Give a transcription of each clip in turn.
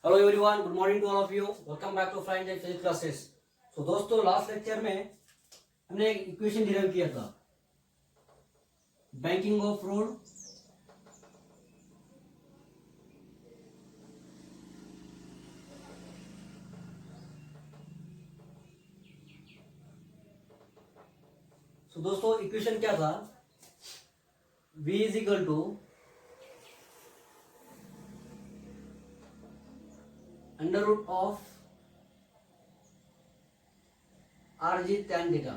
Hello everyone, good morning to all of you. Welcome back to flying and physics classes. तो दोस्तों, last lecture में हमने एक equation derive किया था, बैंकिंग ऑफ रोड। तो दोस्तों, इक्वेशन क्या था? V is equal to under root of are g tan theta.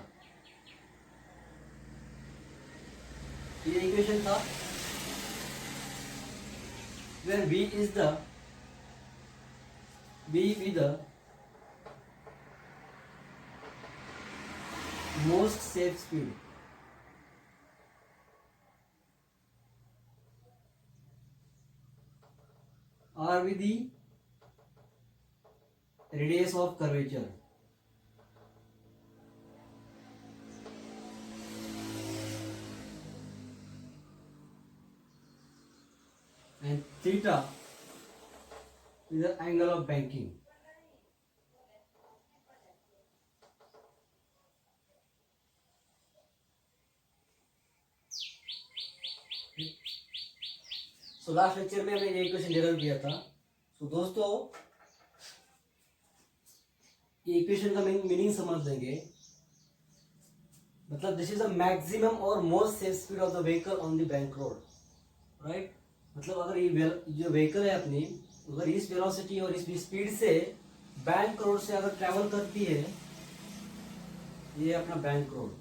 ये इक्वेशन था where V is the most safe speed. R with the radius of curvature. And theta is the angle of banking. So last lecture में हमने ये equation derive किया था। सो दोस्तों, ये equation का मीनिंग समझ लेंगे। मतलब दिस इज द मैक्सिमम और most safe speed of the vehicle on the bank road, right. मतलब अगर ये जो व्हीकल है अपनी, अगर इस वेलोसिटी और इस स्पीड से बैंक रोड से अगर ट्रेवल करती है, ये अपना बैंक रोड,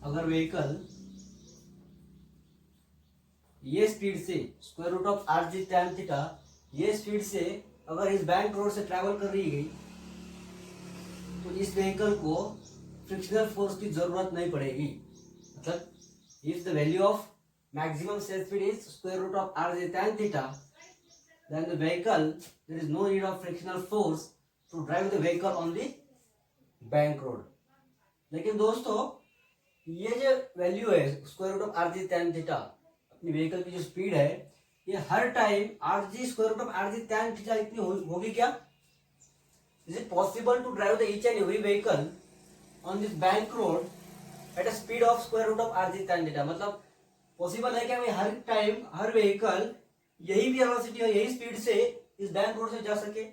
अगर व्हीकल ये स्पीड से square root of are g tan theta, ये स्पीड से अगर इस बैंक रोड से ट्रेवल कर रही गई, तो इस व्हीकल को फ्रिक्शनल फोर्स की जरूरत नहीं पड़ेगी। मतलब if the value of maximum safe speed is square root of are g tan theta, then the vehicle there is no need of frictional force to drive the vehicle on the bank road. लेकिन दोस्तों, ये जो value है square root of are g tan theta, अपनी vehicle की जो speed है, ये हर time r g square root of are g tan theta इतनी होगी क्या? Is it possible to drive the each and every vehicle on this bank road at a speed of square root of are g tan theta? मतलब possible है क्या भाई हर time हर vehicle यही वेलोसिटी और यही स्पीड से इस बैंक रोड से जा सके?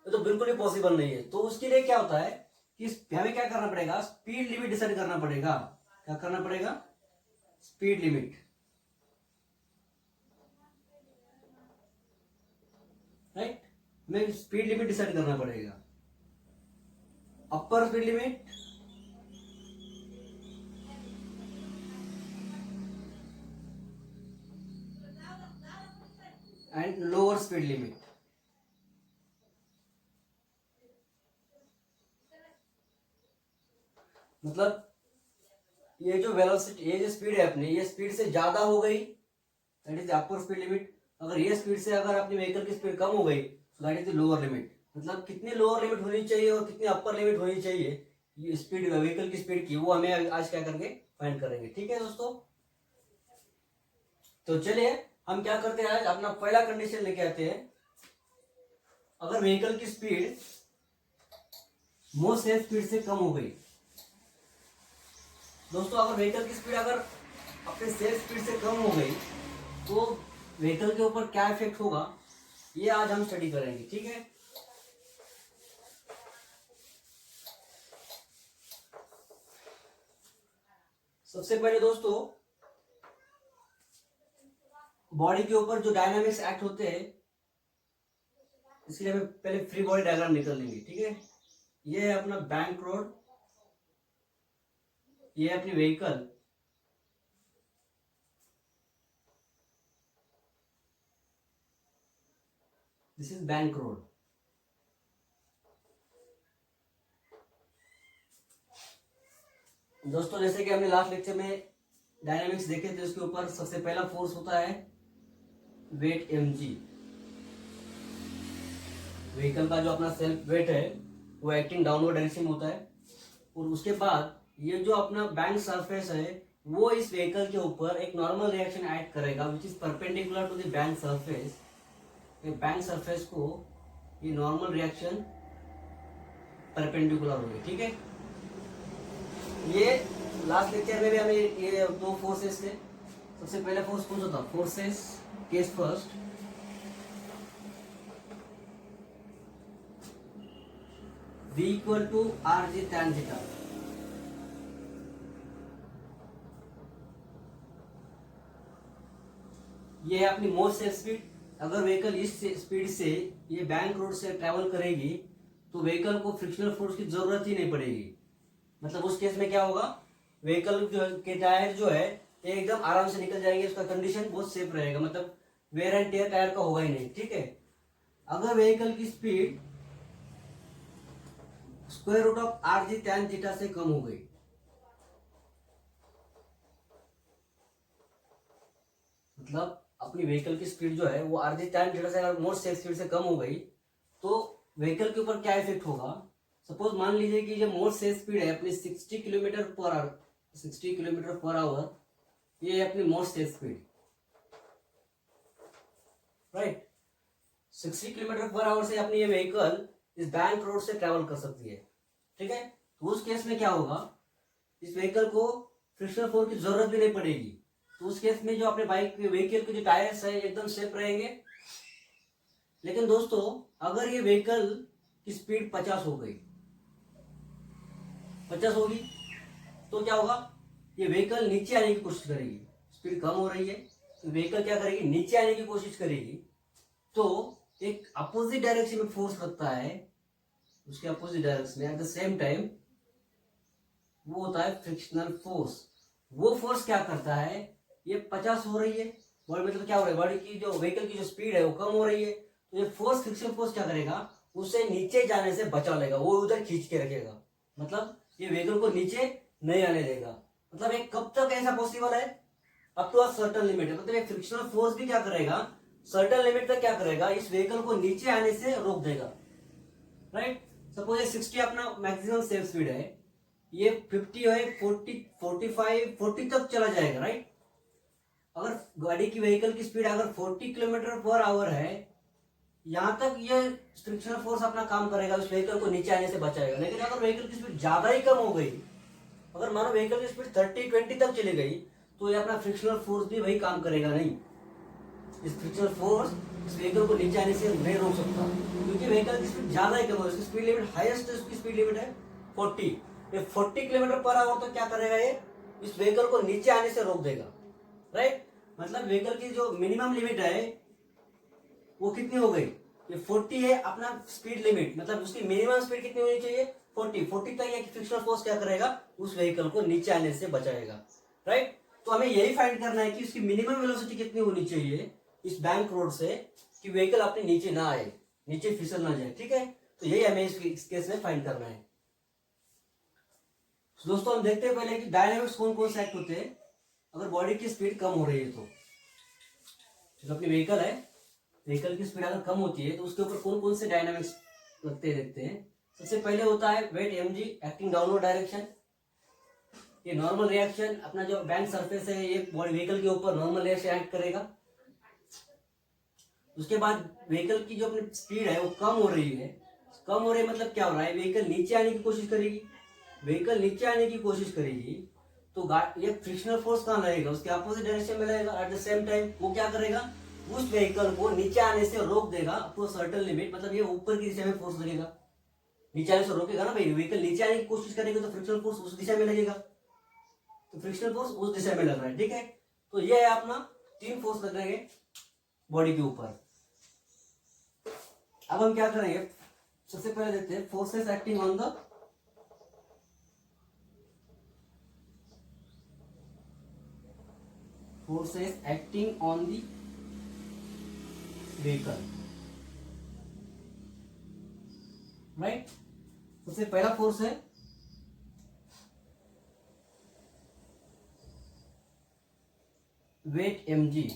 तो बिल्कुल ही पॉसिबल नहीं है। तो उसके लिए क्या होता है कि हमें क्या करना पड़ेगा? स्पीड लिमिट डिसाइड करना पड़ेगा। क्या करना पड़ेगा? Speed limit, right. हमें स्पीड लिमिट डिसाइड करना पड़ेगा। Upper speed limit and lower speed limit. मतलब ये जो वेलोसिटी, ये जो स्पीड है अपनी, ये स्पीड से ज्यादा हो गई, that is upper speed limit. अगर ये स्पीड से अगर अपनी व्हीकल की स्पीड कम हो गई, तो that is the lower limit. मतलब कितनी लोअर लिमिट होनी चाहिए और कितनी अपर लिमिट होनी चाहिए ये स्पीड, व्हीकल की स्पीड की, वो हमें आज क्या करके फाइंड करेंगे। ठीक है दोस्तों, तो चलिए हम क्या करते हैं, आज अपना पहला कंडीशन लेके आते हैं। अगर व्हीकल की स्पीड मोस्ट सेफ स्पीड से कम हो गई, दोस्तों अगर व्हीकल की स्पीड अगर अपने सेफ स्पीड से कम हो गई, तो व्हीकल के ऊपर क्या इफेक्ट होगा, ये आज हम स्टडी करेंगे। ठीक है, सबसे पहले दोस्तों, बॉडी के ऊपर जो डायनामिक्स एक्ट होते हैं, इसलिए हमें पहले फ्री बॉडी डायग्राम निकल लेंगे। ठीक है, ये है अपना बैंक रोड, ये है अपनी vehicle, this is bank road. दोस्तों, जैसे कि हमने लास्ट लेक्चर में डायनामिक्स देखे थे, उसके ऊपर सबसे पहला फोर्स होता है वेट mg। व्हीकल का जो अपना सेल्फ वेट है वो एक्टिंग डाउनवर्ड डायरेक्शन में होता है। और उसके बाद ये जो अपना बैंक सरफेस है वो इस व्हीकल के ऊपर एक नॉर्मल रिएक्शन ऐड करेगा which is perpendicular to the bank surface. Bank surface को ये नॉर्मल रिएक्शन परपेंडिकुलर होगी, ठीक है। ये लास्ट लेक्चर में भी हमें ये दो फोर्सेस थे। सबसे पहला फोर्स कौन सा था? Forces case first, V equal to are g tan theta. ये है अपनी मोस्ट सेफ स्पीड। अगर व्हीकल इस स्पीड से ये बैंक रोड से ट्रेवल करेगी तो व्हीकल को फ्रिक्शनल फोर्स की जरूरत ही नहीं पड़ेगी। मतलब उस केस में क्या होगा, व्हीकल के टायर जो है ये एकदम आराम से निकल जाएंगे, उसका कंडीशन बहुत सेफ रहेगा, मतलब वेयर एंड टेयर टायर का होगा ही नहीं, ठीक है। अगर व्हीकल की speed square root of are g tan theta से कम हो गई, मतलब अपनी व्हीकल की स्पीड जो है वो आर जी टैन थीटा से अगर मोस्ट सेफ स्पीड से कम हो गई तो व्हीकल के ऊपर क्या इफेक्ट होगा। सपोज मान लीजिए कि जो मोस्ट सेफ स्पीड है अपनी 60 kilometre per hour, 60 kilometre per hour, ये है अपनी most safe speed, right. 60 kilometre per hour से अपनी ये व्हीकल इस बैंक रोड से ट्रेवल कर सकती है, ठीक है। तो उस केस में क्या होगा, इस व्हीकल को फ्रिक्शनल फोर्स की जरूरत भी नहीं पड़ेगी। तो उस केस में जो अपने बाइक व्हीकल के जो टायर्स है एकदम सेफ रहेंगे। लेकिन दोस्तों अगर ये व्हीकल की स्पीड 50 हो गई, 50 होगी तो क्या होगा, ये व्हीकल नीचे आने की कोशिश करेगी। स्पीड कम हो रही है तो व्हीकल क्या करेगी, नीचे आने की कोशिश करेगी। तो एक अपोजिट डायरेक्शन में फोर्स लगता है, उसके अपोजिट डायरेक्शन में एट द सेम टाइम, वो होता है फ्रिक्शनल फोर्स। वो फोर्स क्या करता है, ये 50 हो रही है बॉडी, मतलब क्या हो रहा है, बॉडी की जो व्हीकल की जो स्पीड है वो कम हो रही है, तो ये फोर्स फ्रिक्शन फोर्स क्या करेगा, उसे नीचे जाने से बचा लेगा, वो उधर खींच के रखेगा, मतलब ये व्हीकल को नीचे नहीं आने देगा। मतलब एक कब तक ऐसा पॉसिबल है, up to a certain limit, मतलब एक फ्रिक्शनल फोर्स भी क्या करेगा, सर्टेन लिमिट तक क्या करेगा, इस व्हीकल को नीचे आने से रोक देगा, राइट। सपोज ये 60 अपना मैक्सिमम सेफ स्पीड है, ये 50 है, 40, 45, 40 तक चला जाएगा, राइट। अगर गाड़ी की व्हीकल की स्पीड अगर 40 किलोमीटर पर आवर है, यहां तक ये फ्रिक्शनल फोर्स अपना काम करेगा, उस व्हीकल को नीचे आने से बचाएगा। लेकिन अगर व्हीकल की स्पीड ज्यादा ही कम हो गई, अगर मानो व्हीकल की स्पीड 30-20 तक चली गई, तो ये अपना फ्रिक्शनल फोर्स भी वही काम करेगा नहीं। इस फ्रिक्शनल फोर्स इस व्हीकल को नीचे आने से नहीं रोक सकता, क्योंकि व्हीकल की स्पीड ज्यादा ही कम है, उसकी स्पीड लिमिट हाईएस्ट, उसकी स्पीड लिमिट है 40। ये 40 किलोमीटर पर आवर तो क्या करेगा, ये इस व्हीकल को नीचे आने से रोक देगा, राइट। मतलब व्हीकल की जो मिनिमम लिमिट है वो कितनी हो गई, ये 40 है अपना स्पीड लिमिट, मतलब उसकी मिनिमम स्पीड कितनी होनी चाहिए, 40 तक ये फ्रिक्शनल फोर्स क्या करेगा, उस व्हीकल को नीचे आने से बचाएगा, राइट। तो हमें यही फाइंड करना है कि उसकी मिनिमम वेलोसिटी कितनी होनी चाहिए इस बैंक रोड से कि व्हीकल अपने नीचे ना आए, नीचे फिसल ना जाए, ठीक है। तो यही हमें इस केस में फाइंड करना है। तो दोस्तों हम देखते हैं पहले कि डायनामिक्स कौन कौन से एक्ट होते हैं अगर बॉडी की स्पीड कम हो रही है। तो अपनी व्हीकल है, व्हीकल की स्पीड अगर कम होती है तो उसके ऊपर कौन कौन से डायनामिक्स लगते देखते हैं। सबसे पहले होता है weight mg acting downward direction. ये नॉर्मल रिएक्शन, अपना जो बैंक सरफेस है ये व्हीकल के ऊपर नॉर्मल रिएक्शन एक्ट करेगा। उसके बाद व्हीकल की जो अपनी स्पीड है वो कम हो रही है, कम हो रही है मतलब क्या हो रहा है, व्हीकल नीचे आने की कोशिश करेगी, व्हीकल नीचे आने की कोशिश करेगी तो ये फ्रिक्शनल फोर्स कहाँ लगेगा, उसके अपोजिट डायरेक्शन में लगेगा। एट द सेम टाइम वो क्या करेगा, उस व्हीकल को नीचे आने से रोक देगा अप टू सर्टेन लिमिट, मतलब ये ऊपर की दिशा में फोर्स लगेगा, नीचे आने से रोकेगा ना भाई, व्हीकल नीचे आने की कोशिश करेगा तो फ्रिक्शनल फोर्स उस दिशा में लगेगा, तो फ्रिक्शनल फोर्स उस दिशा में लग रहा है, ठीक है। तो ये है अपना 3 फोर्स लग रहे हैं बॉडी के ऊपर। अब हम क्या करेंगे, सबसे पहले देखते हैं forces acting on the forces acting on the vehicle, right. सबसे पहला फोर्स है weight mg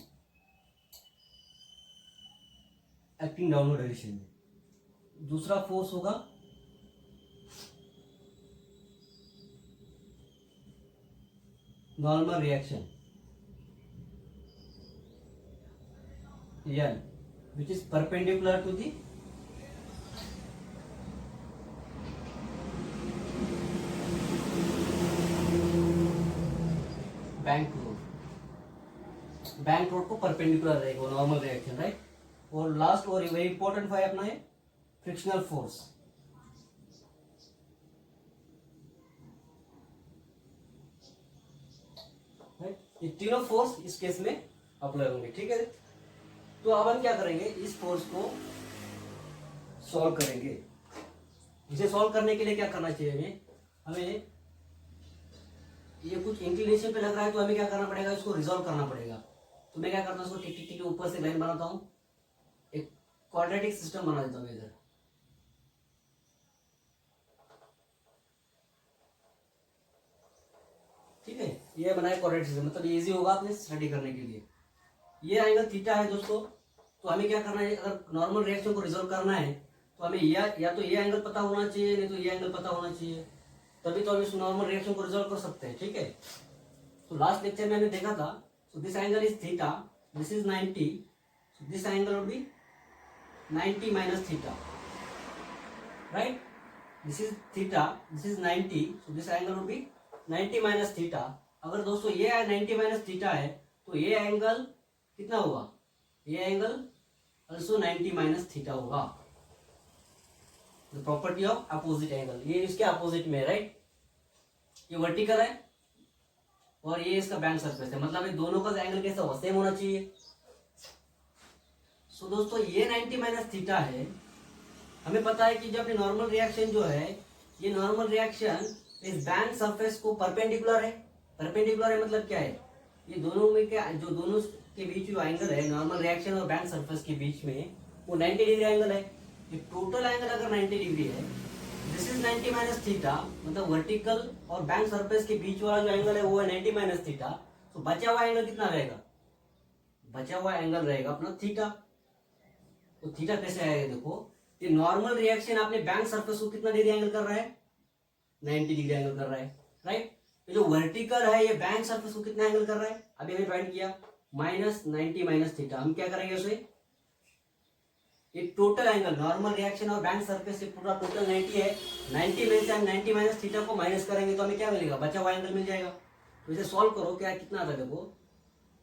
acting downward direction में। दूसरा फोर्स होगा normal reaction N, which is perpendicular to the bank road को परपेंडिकुलर रहेगा नॉर्मल रिएक्शन, राइट। और last और वेरी इंपॉर्टेंट है अपना है फ्रिक्शनल फोर्स। ये तीनों फोर्स इस केस में अप्लाई होंगे, ठीक है। तो अब हम क्या करेंगे, इस फोर्स को सॉल्व करेंगे। इसे सॉल्व करने के लिए क्या करना चाहिए हमें ये कुछ इंक्लिनेशन पे लग रहा है, तो हमें क्या करना पड़ेगा, इसको रिजॉल्व करना पड़ेगा। तो मैं क्या करता हूँ, इसको टिक टिक टिक ऊपर से लाइन बनाता हूँ, एक क्वाड्रेटिक सिस्टम बना देता हूँ इधर। ठीक है, ये बनाया क्वाड्रेटिक सिस्टम, मतलब इजी होगा आपने स्टडी करने के लिए। ये एंगल थीटा है दोस्तों। तो हमें क्या करना है, अगर नॉर्मल रिएक्शन को रिजॉल्व करना है तो हमें या तो ये एंगल पता होना चाहिए, नहीं तो ये एंगल पता होना चाहिए, तभी तो हम इस नॉर्मल रिएक्शन को रिजॉल्व कर सकते हैं, ठीक है। तो लास्ट लेक्चर में हमने देखा था, सो this angle is theta, this is 90, so this angle would be 90 minus theta, right. This is theta, this is 90, so this angle would be 90 minus theta. अगर दोस्तों ये 90 माइनस थीटा है तो ये एंगल कितना होगा, ये एंगल ऑल्सो 90 माइनस थीटा होगा। The property of opposite angle, ये इसके अपोजिट में, राइट। ये वर्टिकल है और ये इसका बैंक सरफेस है, मतलब ये दोनों का एंगल कैसा होगा, सेम होना चाहिए। सो दोस्तों ये 90 माइनस थीटा है। हमें पता है कि जब ये नॉर्मल रिएक्शन जो है, ये नॉर्मल रिएक्शन इस बैंक सरफेस को परपेंडिकुलर है। परपेंडिकुलर है मतलब क्या है, ये दोनों में क्या, जो दोनों के बीच जो एंगल है नॉर्मल रिएक्शन और बैंक सरफेस के बीच में, वो 90 डिग्री एंगल है। ये टोटल एंगल अगर 90 डिग्री है, दिस इज 90 माइनस थीटा, मतलब वर्टिकल और बैंक सरफेस के बीच वाला जो एंगल है वो है 90 माइनस थीटा। तो बचा हुआ एंगल कितना रहेगा, बचा हुआ एंगल रहेगा अपना थीटा। तो थीटा कैसे आएगा, देखो ये नॉर्मल रिएक्शन आपने बैंक सरफेस को कितना डिग्री एंगल कर रहा है, 90 डिग्री एंगल कर रहा है, राइट। ये जो वर्टिकल है ये बैंक सरफेस को कितना एंगल कर रहा है, अभी हमें फाइंड किया माइनस 90 माइनस थीटा। हम क्या करेंगे उसे, ये टोटल एंगल नॉर्मल रिएक्शन और बैंक सरफेस से पूरा टोटल 90 है, 90 में से हम 90 माइनस थीटा को माइनस करेंगे तो हमें क्या मिलेगा, बचा हुआ एंगल मिल जाएगा। तो इसे सॉल्व करो, क्या कितना आता है देखो,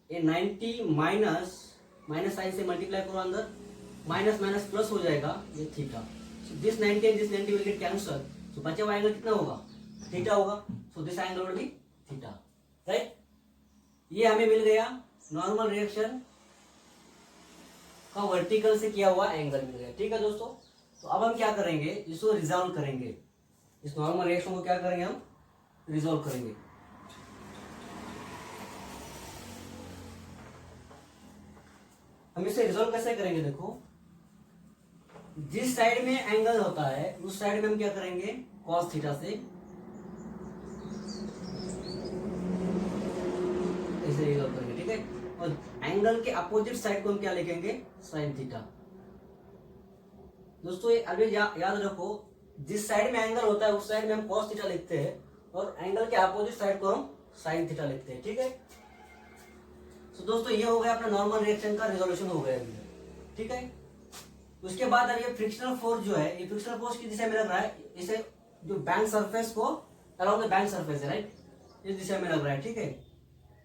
ये 90 माइनस माइनस साइन से मल्टीप्लाई करो अंदर, माइनस माइनस प्लस हो जाएगा ये theta. So this 90 and this 90 will get cancel, so बचा हुआ एंगल कितना होगा, थीटा होगा। So this angle will be theta, right. ये हमें मिल गया नॉर्मल रिएक्शन का वर्टिकल से किया हुआ एंगल मिल गया, ठीक है दोस्तों। तो अब हम क्या करेंगे, इसको रिजॉल्व करेंगे, इस नॉर्मल रिएक्शन को क्या करेंगे, हम रिजॉल्व करेंगे। हम इसे रिजॉल्व कैसे करेंगे, देखो जिस साइड में एंगल होता है उस साइड में हम क्या करेंगे, cos थीटा से ऐसे रिजॉल्व करेंगे, ठीक है। और एंगल के अपोजिट साइड को हम क्या लिखेंगे, sin थीटा। दोस्तों ये अभी याद रखो, जिस साइड में एंगल होता है उस साइड में हम cos थीटा लिखते हैं और एंगल के अपोजिट साइड को हम sin थीटा लिखते हैं, ठीक है। तो दोस्तों ये हो गया अपना नॉर्मल रिएक्शन का रिजोल्यूशन हो गया, ठीक है। उसके बाद अब ये फ्रिक्शनल फोर्स जो है, ये फ्रिक्शनल फोर्स की दिशा में लग रहा है, इसे जो बैंक सरफेस को अराउंड द बैंक सरफेस है, राइट, इस दिशा में लग रहा है, ठीक है।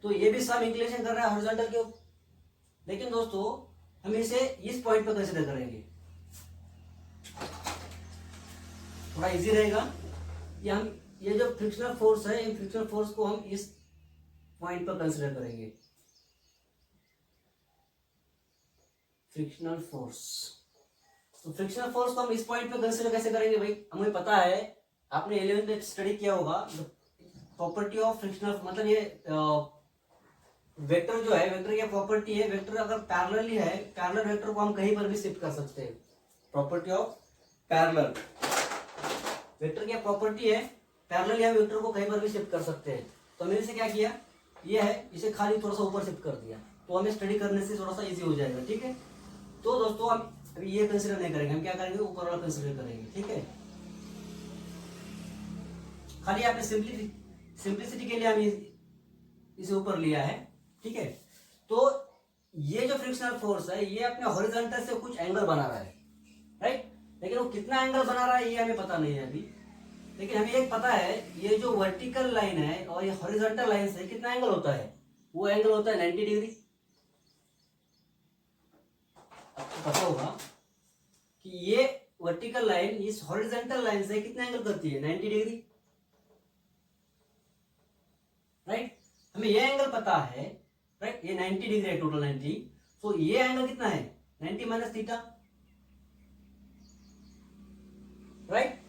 तो ये भी सब इंक्लिनेशन कर रहा है हॉरिजॉन्टल के ऊपर, लेकिन दोस्तों हम इसे इस पॉइंट पर कंसीडर करेंगे, थोड़ा इजी रहेगा। ये जो फ्रिक्शनल फोर्स है, इन फ्रिक्शनल फोर्स को हम इस पॉइंट पर कंसीडर करेंगे, फ्रिक्शनल फोर्स। तो फ्रिक्शनल फोर्स को हम इस पॉइंट पे कंसीडर कैसे करेंगे भाई, हमें पता है, आपने 11th में स्टडी किया होगा प्रॉपर्टी ऑफ फ्रिक्शनल, मतलब ये वेक्टर जो है, वेक्टर की प्रॉपर्टी है, वेक्टर अगर पैरेलली है, पैरेलल वेक्टर को हम कहीं पर भी शिफ्ट कर सकते हैं। प्रॉपर्टी ऑफ पैरेलल, वेक्टर की प्रॉपर्टी है, पैरेलली हम वेक्टर को कहीं पर भी शिफ्ट कर सकते हैं। तो हमने इसे क्या किया, ये है, इसे खाली थोड़ा सा ऊपर शिफ्ट कर दिया, तो हमें स्टडी करने से थोड़ा सा इजी हो जाएगा, ठीक है। तो दोस्तों हम अभी ये कंसीडर नहीं करेंगे, हम क्या करेंगे, ऊपर वाला कंसीडर करेंगे, ठीक है। खाली आपने सिंप्लिसिटी के लिए हम इसे ऊपर लिया है, ठीक है। तो ये जो फ्रिक्शनल फोर्स है ये अपने हॉरिजॉन्टल से कुछ एंगल बना रहा है, राइट। लेकिन वो कितना एंगल बना रहा है ये हमें पता नहीं है अभी, लेकिन हमें एक पता है ये जो वर्टिकल लाइन है और ये हॉरिजॉन्टल लाइन से कितना एंगल होता है, वो एंगल होता है 90 डिग्री। आपको पता होगा कि ये वर्टिकल लाइन इस हॉरिजॉन्टल लाइन से कितना एंगल करती है, 90 डिग्री, राइट। हमें ये एंगल पता है, राइट, ये 90 डिग्री है, टोटल 90। सो ये एंगल कितना है, 90 माइनस थीटा, राइट।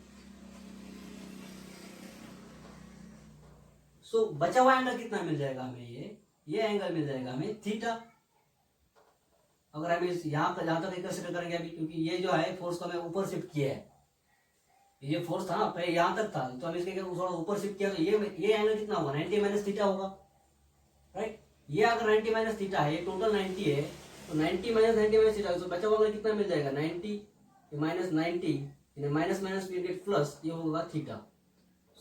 सो बचा हुआ एंगल कितना मिल जाएगा हमें, ये एंगल मिल जाएगा हमें थीटा। अगर हम इस यहाँ पर जहां तक कंसिडर करेंगे अभी, क्योंकि ये जो है फोर्स को हमें ऊपर शिफ्ट किया है, ये फोर्स था ना पहले यहाँ तक था, तो हम इसके थोड़ा ऊपर शिफ्ट किया, तो ये एंगल कितना होगा, 90 माइनस थीटा होगा, राइट। ये अगर 90 माइनस थीटा है, ये टोटल 90 है, तो 90 माइनस थीटा, तो बचा हुआ एंगल कितना मिल जाएगा, 90 माइनस 90, माइनस माइनस प्लस, ये होगा थीटा।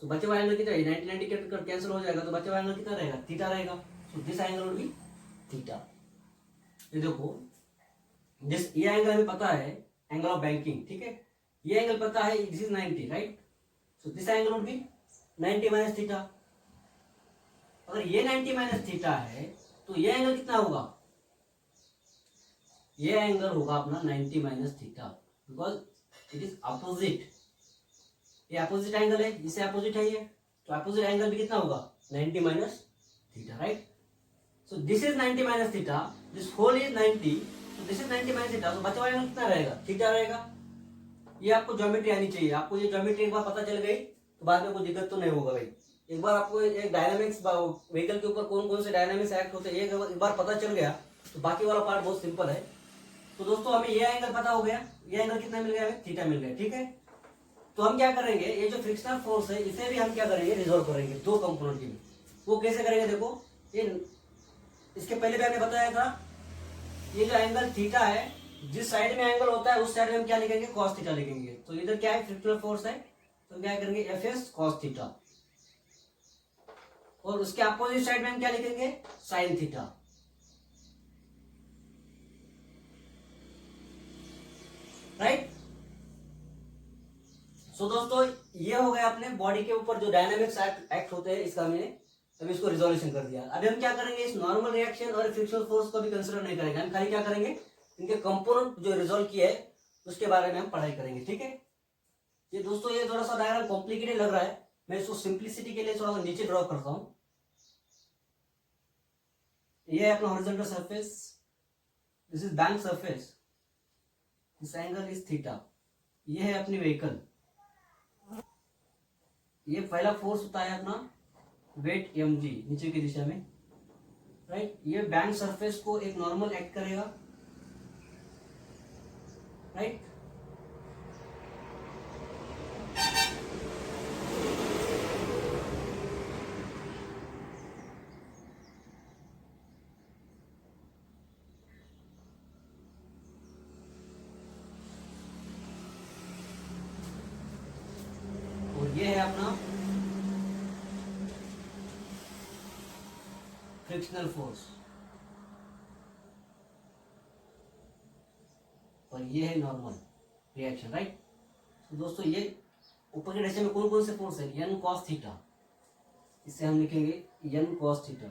सो बचे हुआ एंगल कितना है, 90 90 कैंसिल हो जाएगा, तो बचा हुआ एंगल कितना रहेगा, थीटा रहेगा। सो this angle will be theta. ये देखो, ये एंगल हमें पता है, एंगल ऑफ बैंकिंग, ठीक है। ये एंगल पता है, this is 90, right. So this angle would be 90 minus theta. अगर ये 90 माइनस थीटा है तो ये एंगल कितना होगा, ये एंगल होगा अपना 90 minus theta, because it is opposite. ये अपोजिट एंगल है, इससे अपोजिट है ये, तो अपोजिट एंगल भी कितना होगा, 90 minus theta, right. So this is 90 minus theta, this whole is 90, तो दिस इज 90 माइनस थीटा, तो बचा हुआ एंगल कितना रहेगा, थीटा रहेगा। ये आपको ज्योमेट्री आनी चाहिए, आपको ये ज्योमेट्री एक बार पता चल गई तो बाद में कोई दिक्कत तो नहीं होगा भाई। एक बार आपको एक डायनामिक्स व्हीकल के ऊपर कौन कौन से डायनामिक्स एक्ट होते हैं एक बार पता चल गया तो बाकी वाला पार्ट बहुत सिंपल है। तो दोस्तों हमें ये एंगल पता हो गया, ये एंगल कितना मिल गया, हमें थीटा मिल गया, ठीक है। तो हम क्या करेंगे, ये जो फ्रिक्शनल फोर्स है इसे भी हम क्या करेंगे, रिजोल्व करेंगे दो कंपोनेंट के लिए। वो कैसे करेंगे, देखो ये इसके पहले भी हमने बताया था, ये जो एंगल थीटा है, जिस साइड में एंगल होता है उस साइड में हम क्या लिखेंगे, कॉस थीटा लिखेंगे। तो इधर क्या है, फ्रिक्शनल फोर्स है, तो क्या करेंगे, एफ एस कॉस थीटा, और उसके अपोजिट साइड में हम क्या लिखेंगे, साइन थीटा, राइट। सो दोस्तों ये हो गया अपने बॉडी के ऊपर जो डायनामिक्स एक्ट होते हैं, इसका हमने अभी इसको रिजोल्यूशन कर दिया। अभी हम क्या करेंगे, इस नॉर्मल रिएक्शन और फ्रिक्शनल फोर्स को भी कंसिडर नहीं करेंगे, हम खाली क्या करेंगे, इनके कंपोनेंट जो रिजोल्व किए है उसके बारे में हम पढ़ाई करेंगे, ठीक है। ये दोस्तों ये थोड़ा सा डायग्राम कॉम्प्लिकेटेड लग रहा है, मैं इसको सिंप्लिसिटी के लिए थोड़ा सा नीचे ड्रॉ करता हूं। ये है अपना horizontal surface, this is bank surface, this angle is theta. ये है अपनी व्हीकल, ये पहला फोर्स होता है अपना वेट mg नीचे की दिशा में, राइट। ये बैंक सरफेस को एक नॉर्मल एक्ट करेगा, राइट। और ये है अपना फ्रिक्शनल फोर्स, और ये है नॉर्मल रिएक्शन, राइट। तो दोस्तों ये ऊपर के दिशा में कौन कौन से फोर्स है, एन कॉस थीटा, इससे हम लिखेंगे एन कॉस थीटा,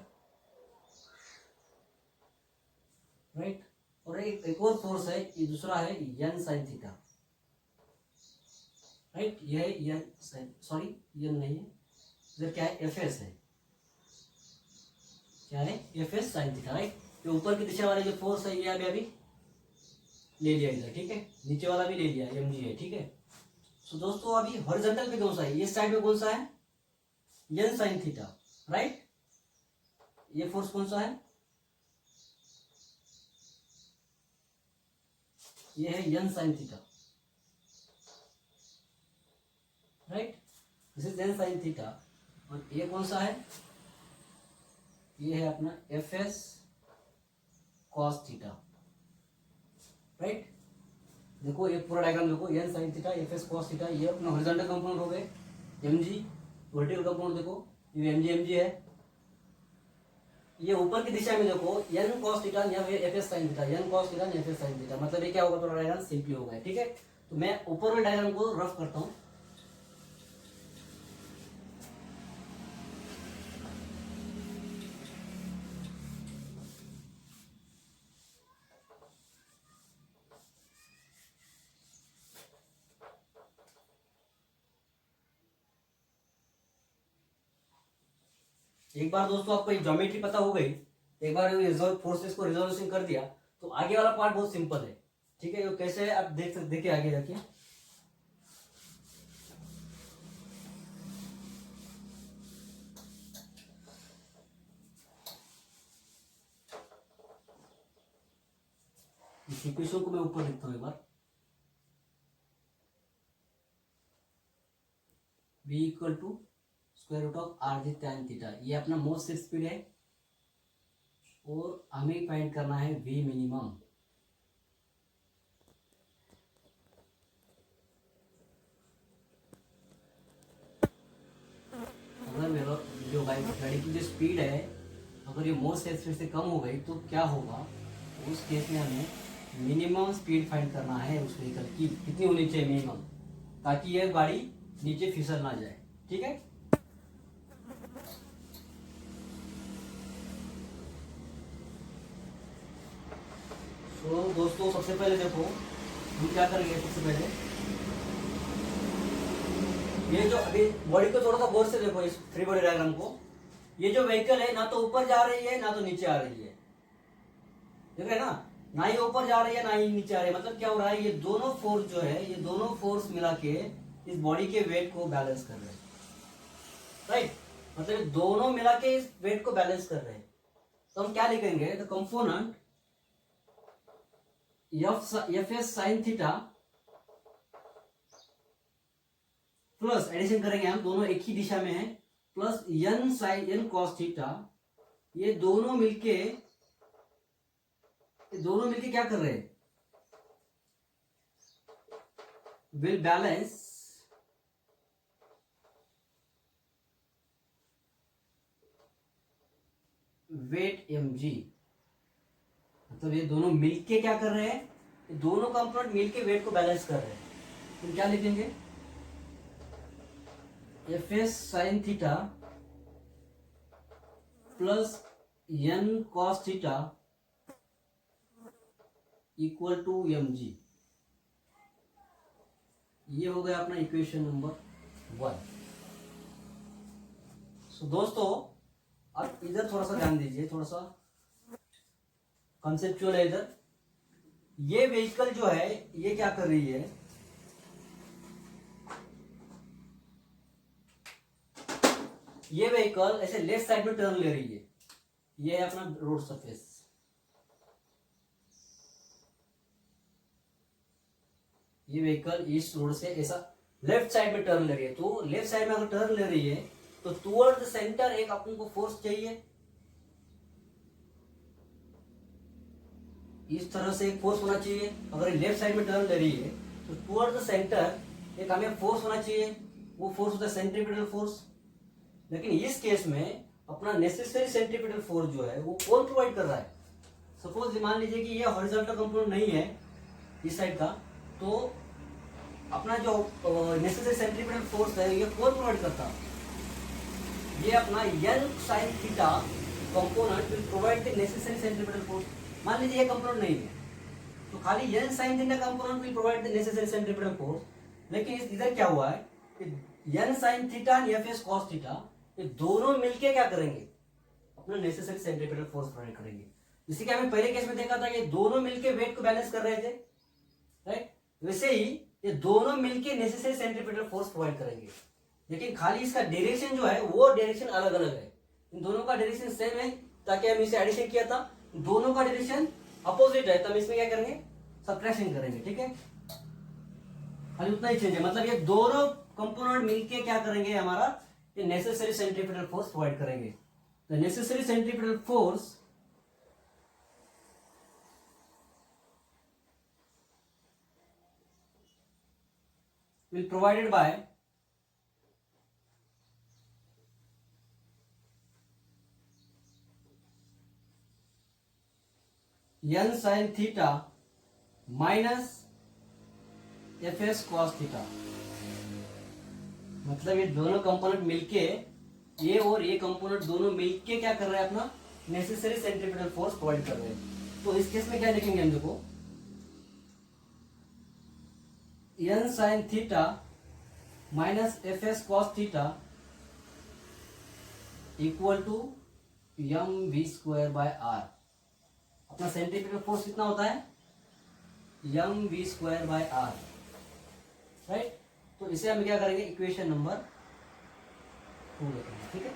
राइट। और एक और फोर्स है, ये दूसरा है एन साइन थीटा, राइट। ये है एन साइन, सॉरी एन नहीं है, इधर क्या है, एफ एस है, क्या है, f s sine theta, right. ये ऊपर की दिशा वाले जो फोर्स है ये अभी ले लिया इधर, ठीक है। नीचे वाला भी ले लिया, एम जी है, ठीक है। सो दोस्तों अभी हॉरिजॉन्टल पे कौन सा है, ये साइड में कौन सा है, एन साइन थीटा, राइट। ये फोर्स कौन सा है, ये है n sine theta, right. This is n sine theta. और ये कौन सा है, ये है अपना f s cos theta, right. देखो ये पूरा डायग्राम देखो, n sine theta, f s cos theta, ये अपना हॉरिजॉन्टल कंपोनेंट हो गए, एम जी। वर्टिकल कंपोनेंट देखो, ये एम जी है, ये ऊपर की दिशा में देखो n cos थीटा या फिर fs sin theta, n cos theta या fs sin थीटा, मतलब ये क्या होगा, थोड़ा डायग्राम सिंपली होगा, ठीक है। तो मैं ऊपर में डायग्राम को रफ करता हूँ। एक बार दोस्तों आपको ज्योमेट्री पता हो गई, एक बार रिजोल्व फोर्सेस को रिजोल्यूशन कर दिया, तो आगे वाला पार्ट बहुत सिंपल है, ठीक है। कैसे है आप देख सकते, देखिए आगे जाके। इस इक्वेशन को मैं ऊपर लिखता हूँ एक बार। v equal to square root of R G tan theta, ये अपना मोस्ट स्पीड है और हमें फाइंड करना है v मिनिमम। अगर मेरा जो गाड़ी की जो स्पीड है अगर ये मोस्ट स्पीड से कम हो गई तो क्या होगा, उस केस में हमें मिनिमम स्पीड फाइंड करना है उस व्हीकल की, कितनी होनी चाहिए मिनिमम, ताकि यह गाड़ी नीचे फिसल ना जाए, ठीक है। तो दोस्तों सबसे पहले देखो हम क्या करेंगे, सबसे पहले ये जो अभी बॉडी को थोड़ा सा गौर से देखो, इस फ्री बॉडी डायग्राम को। ये जो व्हीकल है ना तो ऊपर जा रही है ना तो नीचे आ रही है, देख रहे हैं ना, ना ही ऊपर जा रही है ना ही नीचे आ रही है। मतलब क्या हो रहा है, ये दोनों फोर्स जो है, ये दोनों फोर्स मिला के इस बॉडी के वेट को बैलेंस कर रहे हैं, राइट। मतलब ये दोनों मिला के इस वेट को बैलेंस कर रहे हैं। तो हम क्या लिखेंगे, the component f s sine theta plus, addition करेंगे हम, दोनों एक ही दिशा में है, plus n sine n cos theta, ये दोनों मिलके क्या कर रहे हैं, विल बैलेंस वेट mg। मतलब ये दोनों मिलके क्या कर रहे हैं, ये दोनों कंपोनेंट मिलके वेट को बैलेंस कर रहे हैं। तो क्या लिखेंगे, f s sine theta plus n cos theta equal to mg। ये हो गया अपना इक्वेशन नंबर 1। सो दोस्तों अब इधर थोड़ा सा ध्यान दीजिए, थोड़ा सा कंसेप्चुअल है इधर। ये व्हीकल जो है ये क्या कर रही है, ये व्हीकल ऐसे लेफ्ट साइड में टर्न ले रही है, ये है अपना रोड सरफेस, ये व्हीकल इस रोड से ऐसा लेफ्ट साइड में टर्न ले रही है। तो लेफ्ट साइड में अगर टर्न ले रही है तो टुवर्ड द सेंटर एक अपन को फोर्स चाहिए, इस तरह से एक फोर्स होना चाहिए। अगर लेफ्ट साइड में टर्न ले रही है तो टुवर्ड द सेंटर एक हमें फोर्स होना चाहिए, वो फोर्स होता है सेंट्रीपिटल फोर्स। लेकिन इस केस में अपना नेसेसरी सेंट्रीपिटल फोर्स जो है वो कौन प्रोवाइड कर रहा है। सपोज मान लीजिए कि ये हॉरिजॉन्टल कंपोनेंट नहीं है इस साइड का, तो अपना जो नेसेसरी सेंट्रीपिटल फोर्स है ये कौन प्रोवाइड करता है, ये अपना n sine theta component will provide the necessary centripetal force. मान लीजिए ये कंपोनेंट नहीं है तो खाली n sine theta component will provide the necessary centripetal force. लेकिन इधर क्या हुआ है कि n sine theta and f s cos theta ये दोनों मिलके क्या करेंगे, अपना नेसेसरी सेंट्रीपिटल फोर्स प्रोवाइड करेंगे। इसी के हमें पहले केस में देखा था कि दोनों मिलके वेट को बैलेंस कर रहे थे, राइट। वैसे ही ये दोनों मिलके नेसेसरी सेंट्रीपिटल फोर्स प्रोवाइड करेंगे, लेकिन खाली इसका डायरेक्शन जो है वो डायरेक्शन अलग अलग है। इन दोनों का डायरेक्शन सेम है, ताकि हम इसे एडिशन किया था, दोनों का डायरेक्शन अपोजिट है, तब इसमें क्या करेंगे, सबट्रैक्शन करेंगे, ठीक है। खाली उतना ही चेंज है, मतलब ये दोनों कंपोनेंट मिलके क्या करेंगे, हमारा ये नेसेसरी सेंट्रीपिटल फोर्स प्रोवाइड करेंगे। The necessary centripetal force will provided by n sine theta minus f s cos theta. मतलब ये दोनों कंपोनेंट मिलके, ये और ये कंपोनेंट दोनों मिलके क्या कर रहे हैं, अपना नेसेसरी सेंट्रीपिटल फोर्स प्रोवाइड कर रहे हैं। तो इस केस में क्या लिखेंगे हम, देखो n sine theta minus f s cos theta equal to m v square by r. अपना सेंट्रीपिटल फोर्स कितना होता है, m v square by r, right. तो इसे हम क्या करेंगे, इक्वेशन नंबर 2 लिखेंगे, ठीक है।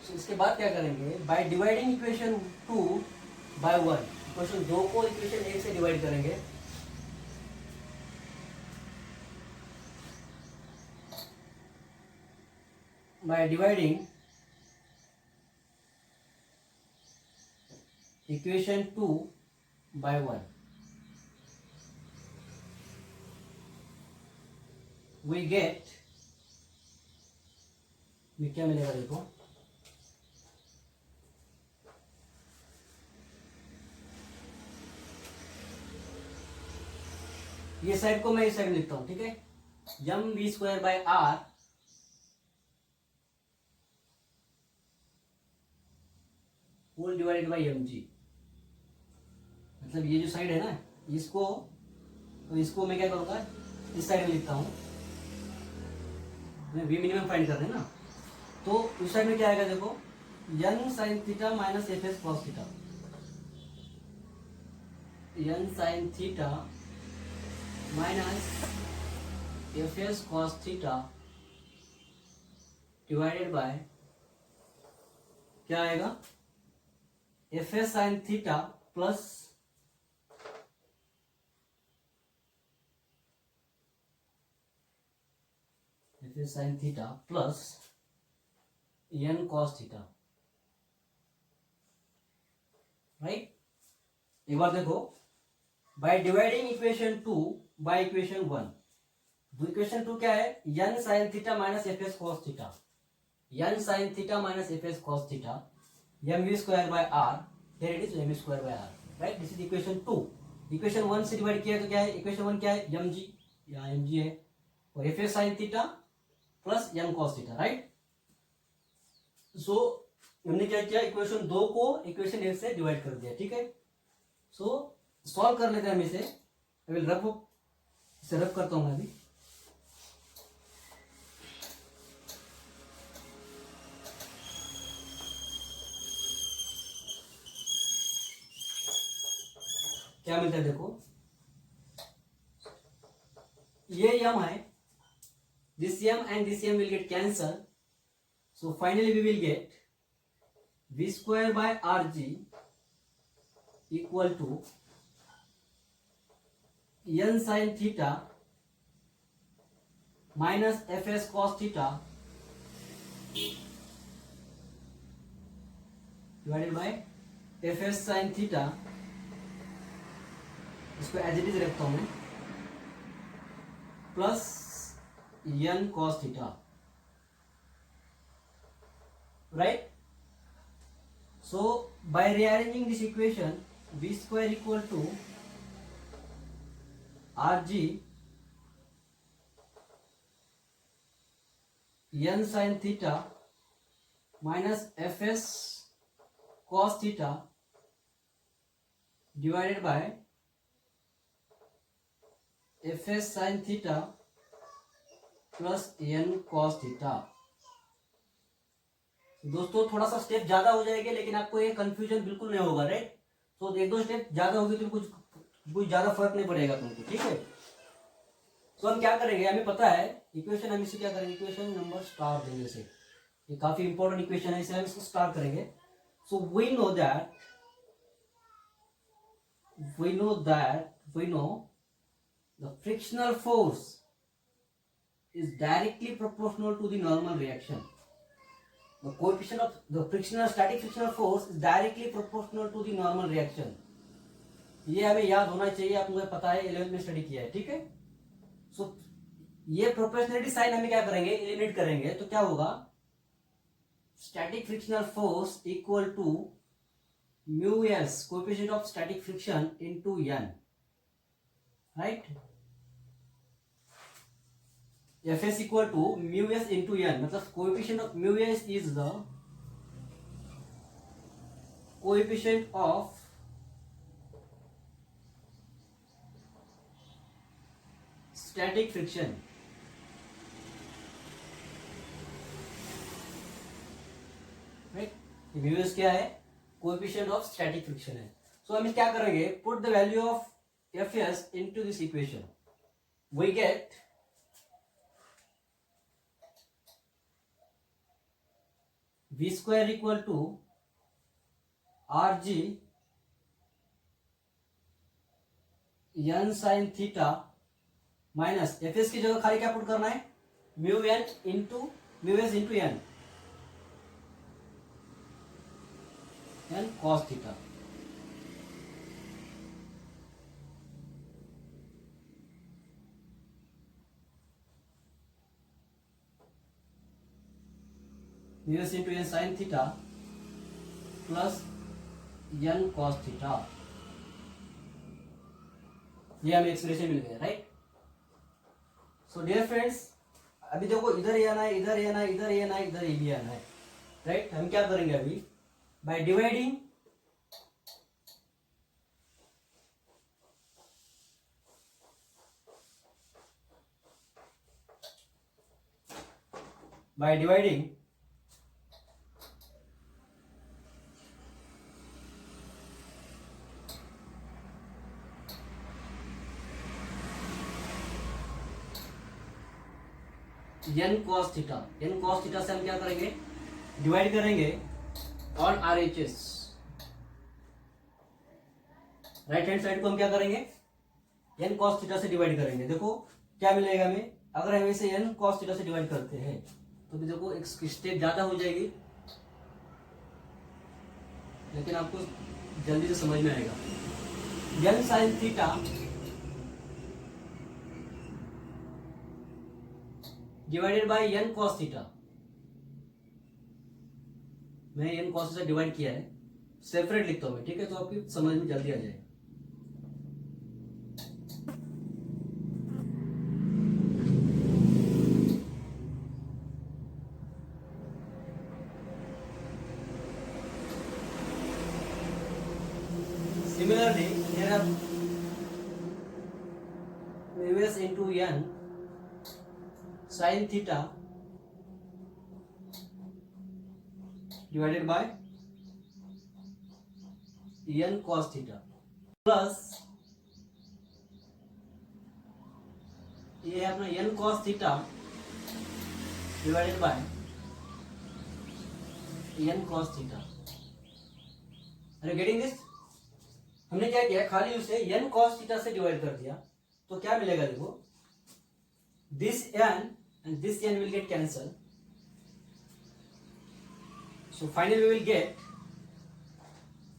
तो इसके बाद क्या करेंगे, by dividing equation 2 by 1, equation 2 को इक्वेशन 1 से डिवाइड करेंगे। By dividing equation 2 by 1 we get, में क्या मिलेगा, देखो ये साइड को मैं इस साइड में लिखता हूं, ठीक है। M v square by r whole divided by m g. मतलब ये जो साइड है ना, इसको, तो इसको मैं क्या करूंगा, इस साइड में लिखता हूं, वी मिनिमम फाइंड कर रहे हैं ना। तो उस साइड में क्या आएगा, देखो n sine theta minus f s cos theta, n sine theta minus f s cos theta divided by क्या आएगा, f s sine theta plus f s sine theta plus n cos theta, right. एक बार देखो, by dividing equation 2 by equation 1, तो equation 2 क्या है, n sine theta minus f s cos theta, n sine theta minus f s cos theta, M v square by r, here it is m square by r, right. This is equation 2। Equation 1 से divide किया तो क्या है, equation 1 क्या है, M G, यहाँ M g है, और f s sine theta plus n cos theta, right. So हमने क्या किया, इक्वेशन 2 को इक्वेशन 1 से डिवाइड कर दिया, ठीक है। सो सॉल्व कर लेते हैं हम इसे। आई विल रफ, इसे रफ करता हूं मैं अभी। क्या मिलता है, देखो ये यम है, this m and this m will get cancelled, so finally we will get v square by rg equal to n sin theta minus fs cos theta divided by fs sin theta, इसको as it is रखता हूं मैं, plus n cos theta, right. So by rearranging this equation, v square equal to rg n sin theta minus fs cos theta divided by fs sin theta plus n cos theta. दोस्तों थोड़ा सा step ज्यादा हो जाएगा, लेकिन आपको ये confusion बिल्कुल नहीं होगा, राइट। तो एक दो स्टेप ज्यादा होगी तो कुछ ज्यादा फर्क नहीं पड़ेगा तुमको, ठीक है। तो हम क्या करेंगे, हमें पता है इक्वेशन, हम इसे क्या करेंगे, इक्वेशन नंबर स्टार देंगे इसे, ये काफी इंपॉर्टेंट इक्वेशन है, इसे हम इसको स्टार करेंगे। So we know the frictional force is directly proportional to the normal reaction. The coefficient of the static frictional force is directly proportional to the normal reaction. ये हमें याद होना चाहिए, आप मुझे पता है, 11th में स्टडी किया है, ठीक है। सो ये प्रोपोर्शनलिटी साइन हमें क्या करेंगे, एलिमिनेट करेंगे, तो क्या होगा, static frictional force equal to mu s coefficient of static friction into n, right? Fs equal to mu s into n, मतलब coefficient of mu s is the coefficient of static friction, right? mu s क्या है? Coefficient of static friction है. सो हम क्या करेंगे, put the value of Fs into this equation. We get v square equal to rg n sine theta minus Fs की जगह खाली क्या पुट करना है, mu n into mu s into n cos theta. Mu s into n sine theta plus n cos theta. ये हमें expression मिल गया, right? So dear friends, अभी देखो इधर ये आना है, इधर ये आना है, इधर ये आना है, इधर ये भी आना है, राइट? हम क्या करेंगे अभी, by dividing n cos theta, n cos theta से हम क्या करेंगे, डिवाइड करेंगे on RHS. Right hand side को हम क्या करेंगे, n cos थीटा से डिवाइड करेंगे. देखो क्या मिलेगा हमें, अगर हम इसे n cos थीटा से डिवाइड करते हैं तो भी देखो एक स्टेप ज्यादा हो जाएगी, लेकिन आपको जल्दी से समझ में आएगा. n sin theta divided bye n cos theta. मैं n cos से डिवाइड किया है, सेपरेट लिखता हूं मैं, ठीक है? तो आपकी समझ में जल्दी आ जाएगा. Similarly, here are mu s into n sin theta divided by n cos theta plus ये है अपना n cos theta divided by n cos theta. Are you getting this? हमने क्या किया, खाली उसे n cos थीटा से डिवाइड कर दिया, तो क्या मिलेगा, देखो this n and this n will get cancelled, so finally we will get,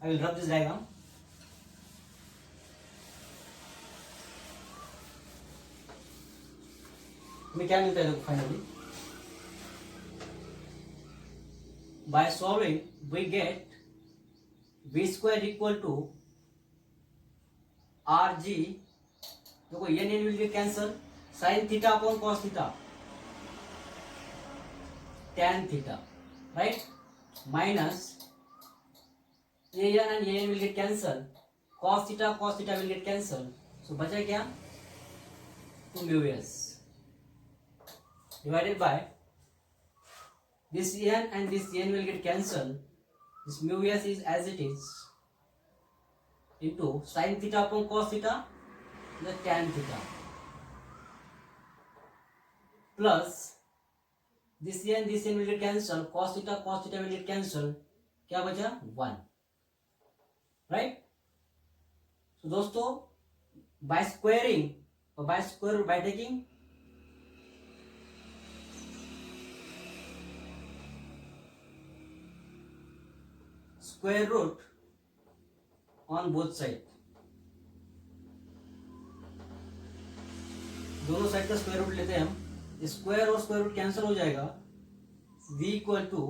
I will rub this diagram. हमें क्या मिलता है, देखो finally by solving we get v square equal to rg, देखो n will get cancel, sin theta upon cos theta tan theta, right? Minus an and an will get cancel, cos theta will get cancelled, so बचा क्या, 2 mu s divided by this n and this n will get cancelled, this mu s is as it is into sin theta upon cos theta the tan theta plus this n will get cancelled, cos theta will get cancelled, क्या बचा 1, right? तो दोस्तों by squaring और by taking square root on both side, दोनों side का square root लेते हैं हम, स्क्वायर और स्क्वायर रूट कैंसिल हो जाएगा, v equal to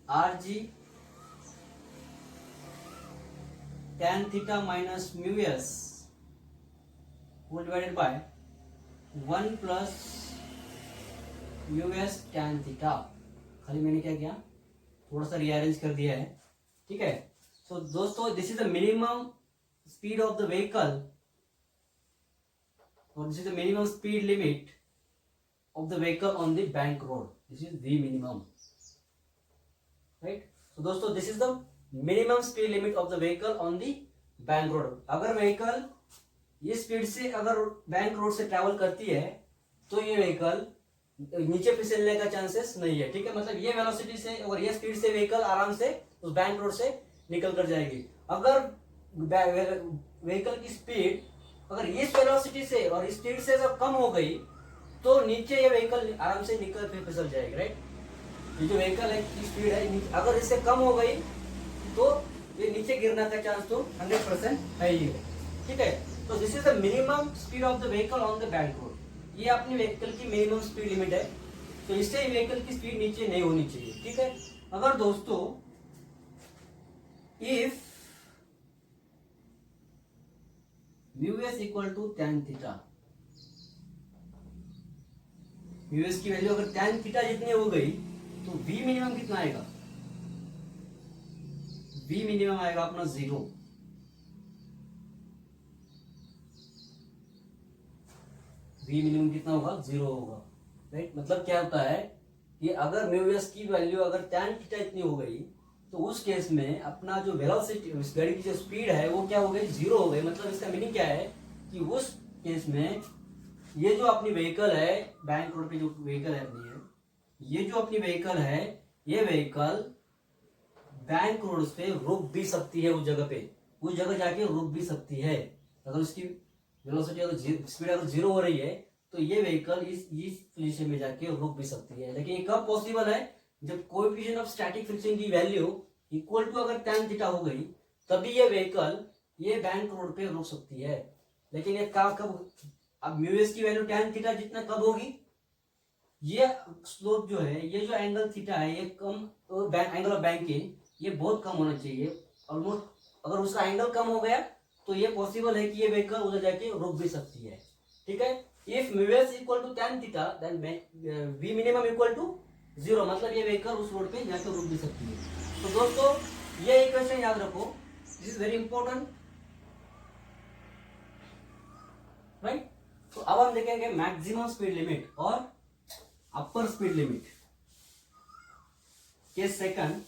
R G tan theta minus mu s whole divided by 1 plus mu s tan theta। खाली मैंने क्या किया, थोड़ा सा रीअरेंज कर दिया है, ठीक है। सो दोस्तों this is the minimum speed of the vehicle और this is the minimum speed limit of the vehicle on the bank road, this is the minimum, right. So दोस्तों this is the minimum speed limit of the vehicle on the bank road. अगर vehicle ये speed से अगर bank road से travel करती है तो ये व्हीकल नीचे फिसलने का चांसेस नहीं है, ठीक है। मतलब ये वेलोसिटी से और ये स्पीड से व्हीकल आराम से उस बैंक रोड से निकल कर जाएगी। अगर व्हीकल की स्पीड अगर इस वेलोसिटी से और स्पीड से जब कम हो गई तो नीचे ये व्हीकल आराम से निकल फिर फिसल जाएगी, राइट। ये जो व्हीकल है की स्पीड है अगर इससे कम हो गई तो ये नीचे गिरने का चांस तो 100% है ही है, ठीक है। तो this is the minimum speed of the vehicle on the bank road, ये अपनी व्हीकल की मिनिमम स्पीड लिमिट है। तो इससे व्हीकल की स्पीड नीचे नहीं होनी चाहिए, ठीक है। अगर दोस्तों if mu s equal to tan theta, mu s की वैल्यू अगर tan थीटा जितनी हो गई तो v मिनिमम कितना आएगा, v मिनिमम आएगा अपना 0। v मिनिमम कितना होगा, 0 होगा, राइट। मतलब क्या होता है कि अगर म्यू एस की वैल्यू अगर tan थीटा इतनी हो गई तो उस केस में अपना जो वेलोसिटी इस गाड़ी की जो स्पीड है वो क्या हो गई, 0 हो गई। मतलब इसका मीनिंग क्या है कि उस केस में ये जो अपनी व्हीकल है बैंक रोड पे जो व्हीकल है अपनी है, ये जो अपनी व्हीकल है ये व्हीकल बैंक रोड पे रुक भी सकती है, उस जगह जाके रुक भी सकती है। अगर उसकी वेलोसिटी अगर स्पीड अगर 0 हो रही है तो ये व्हीकल इस पोजीशन में जाके रुक भी सकती है। लेकिन ये कब पॉसिबल है, जब कोएफिशिएंट ऑफ स्टैटिक फ्रिक्शन की वैल्यू इक्वल टू अगर tan थीटा हो गई तभी ये व्हीकल ये बैंक रोड पे रुक सकती है। लेकिन ये कब, अब म्यू एस की वैल्यू tan थीटा जितना कब होगी, ये स्लोप जो है ये जो एंगल थीटा है ये कम, तो एंगल ऑफ बैंकिंग ये बहुत कम होना चाहिए ऑलमोस्ट। अगर उसका एंगल कम हो गया तो ये पॉसिबल है कि ये व्हीकल उधर जाके रुक भी सकती है, ठीक है। If mu s equal to tan theta then v minimum equal to 0, मतलब ये व्हीकल उस रोड पे जाके रुक भी सकती है। तो दोस्तों ये इक्वेशन याद रखो, this is very important, right. तो अब हम देखेंगे मैक्सिमम स्पीड लिमिट और अपर स्पीड लिमिट के सेकंड।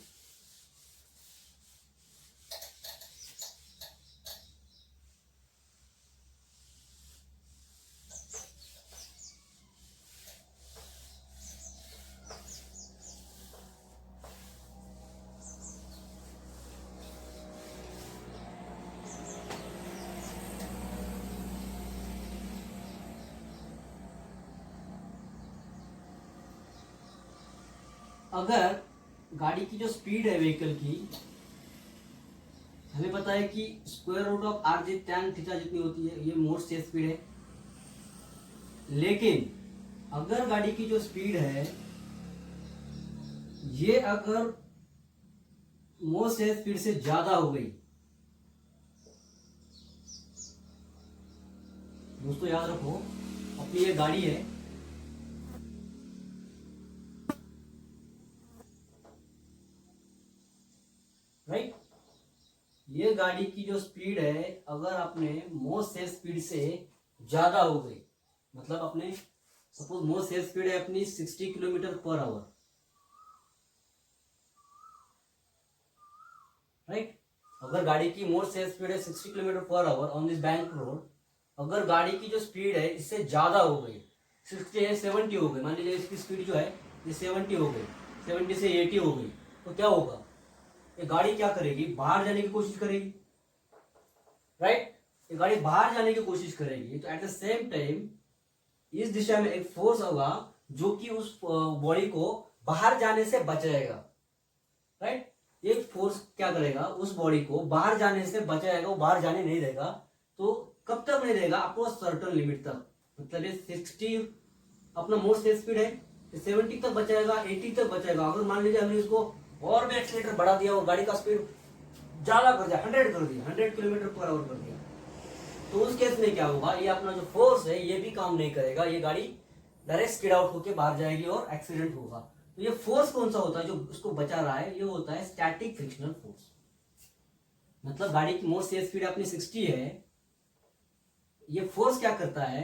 अगर गाड़ी की जो स्पीड है व्हीकल की, हमें पता है कि square root of R G tan theta जितनी होती है ये मोस्ट से स्पीड है। लेकिन अगर गाड़ी की जो स्पीड है ये अगर मोस्ट से स्पीड से ज्यादा हो गई, दोस्तों याद रखो अपनी ये गाड़ी है, राइट। ये गाड़ी की जो स्पीड है अगर अपने मोस्ट से स्पीड से ज्यादा हो गई, मतलब अपने सपोज मोस्ट से स्पीड है अपनी 60 किलोमीटर पर आवर, राइट। अगर गाड़ी की मोस्ट से स्पीड है 60 kilometre per hour on this bank road, अगर गाड़ी की जो स्पीड है इससे ज्यादा हो गई, 60 है 70 हो गई, मान लीजिए इसकी स्पीड जो है ये 70 हो गई, 70 से 80 हो गई, तो क्या होगा, ये गाड़ी क्या करेगी, बाहर जाने की कोशिश करेगी, राइट। ये गाड़ी बाहर जाने की कोशिश करेगी तो एट द सेम टाइम इस दिशा में एक फोर्स होगा जो कि उस बॉडी को बाहर जाने से बचाएगा, राइट। एक फोर्स क्या करेगा, उस बॉडी को बाहर जाने से बचाएगा, वो बाहर जाने नहीं देगा। तो कब तक नहीं देगा, आपको सर्टन लिमिट तक, मतलब ये 60 अपना मोस्ट स्पीड है, 70 तक बचाएगा, 80 तक बचाएगा। अगर मान लीजिए हमने इसको और भी एक्सीलेटर बढ़ा दिया और गाड़ी का स्पीड ज्यादा कर दिया, 100 कर दिया, 100 किलोमीटर पर आवर कर दिया, तो उस केस में क्या होगा, ये अपना जो फोर्स है ये भी काम नहीं करेगा, ये गाड़ी डायरेक्ट स्किड आउट होकर बाहर जाएगी और एक्सीडेंट होगा। तो ये फोर्स कौन सा होता है जो उसको बचा रहा है, ये होता है स्टैटिक फ्रिक्शनल फोर्स। मतलब गाड़ी की मोस्ट स्पीड अपनी 60 है, ये फोर्स क्या करता है,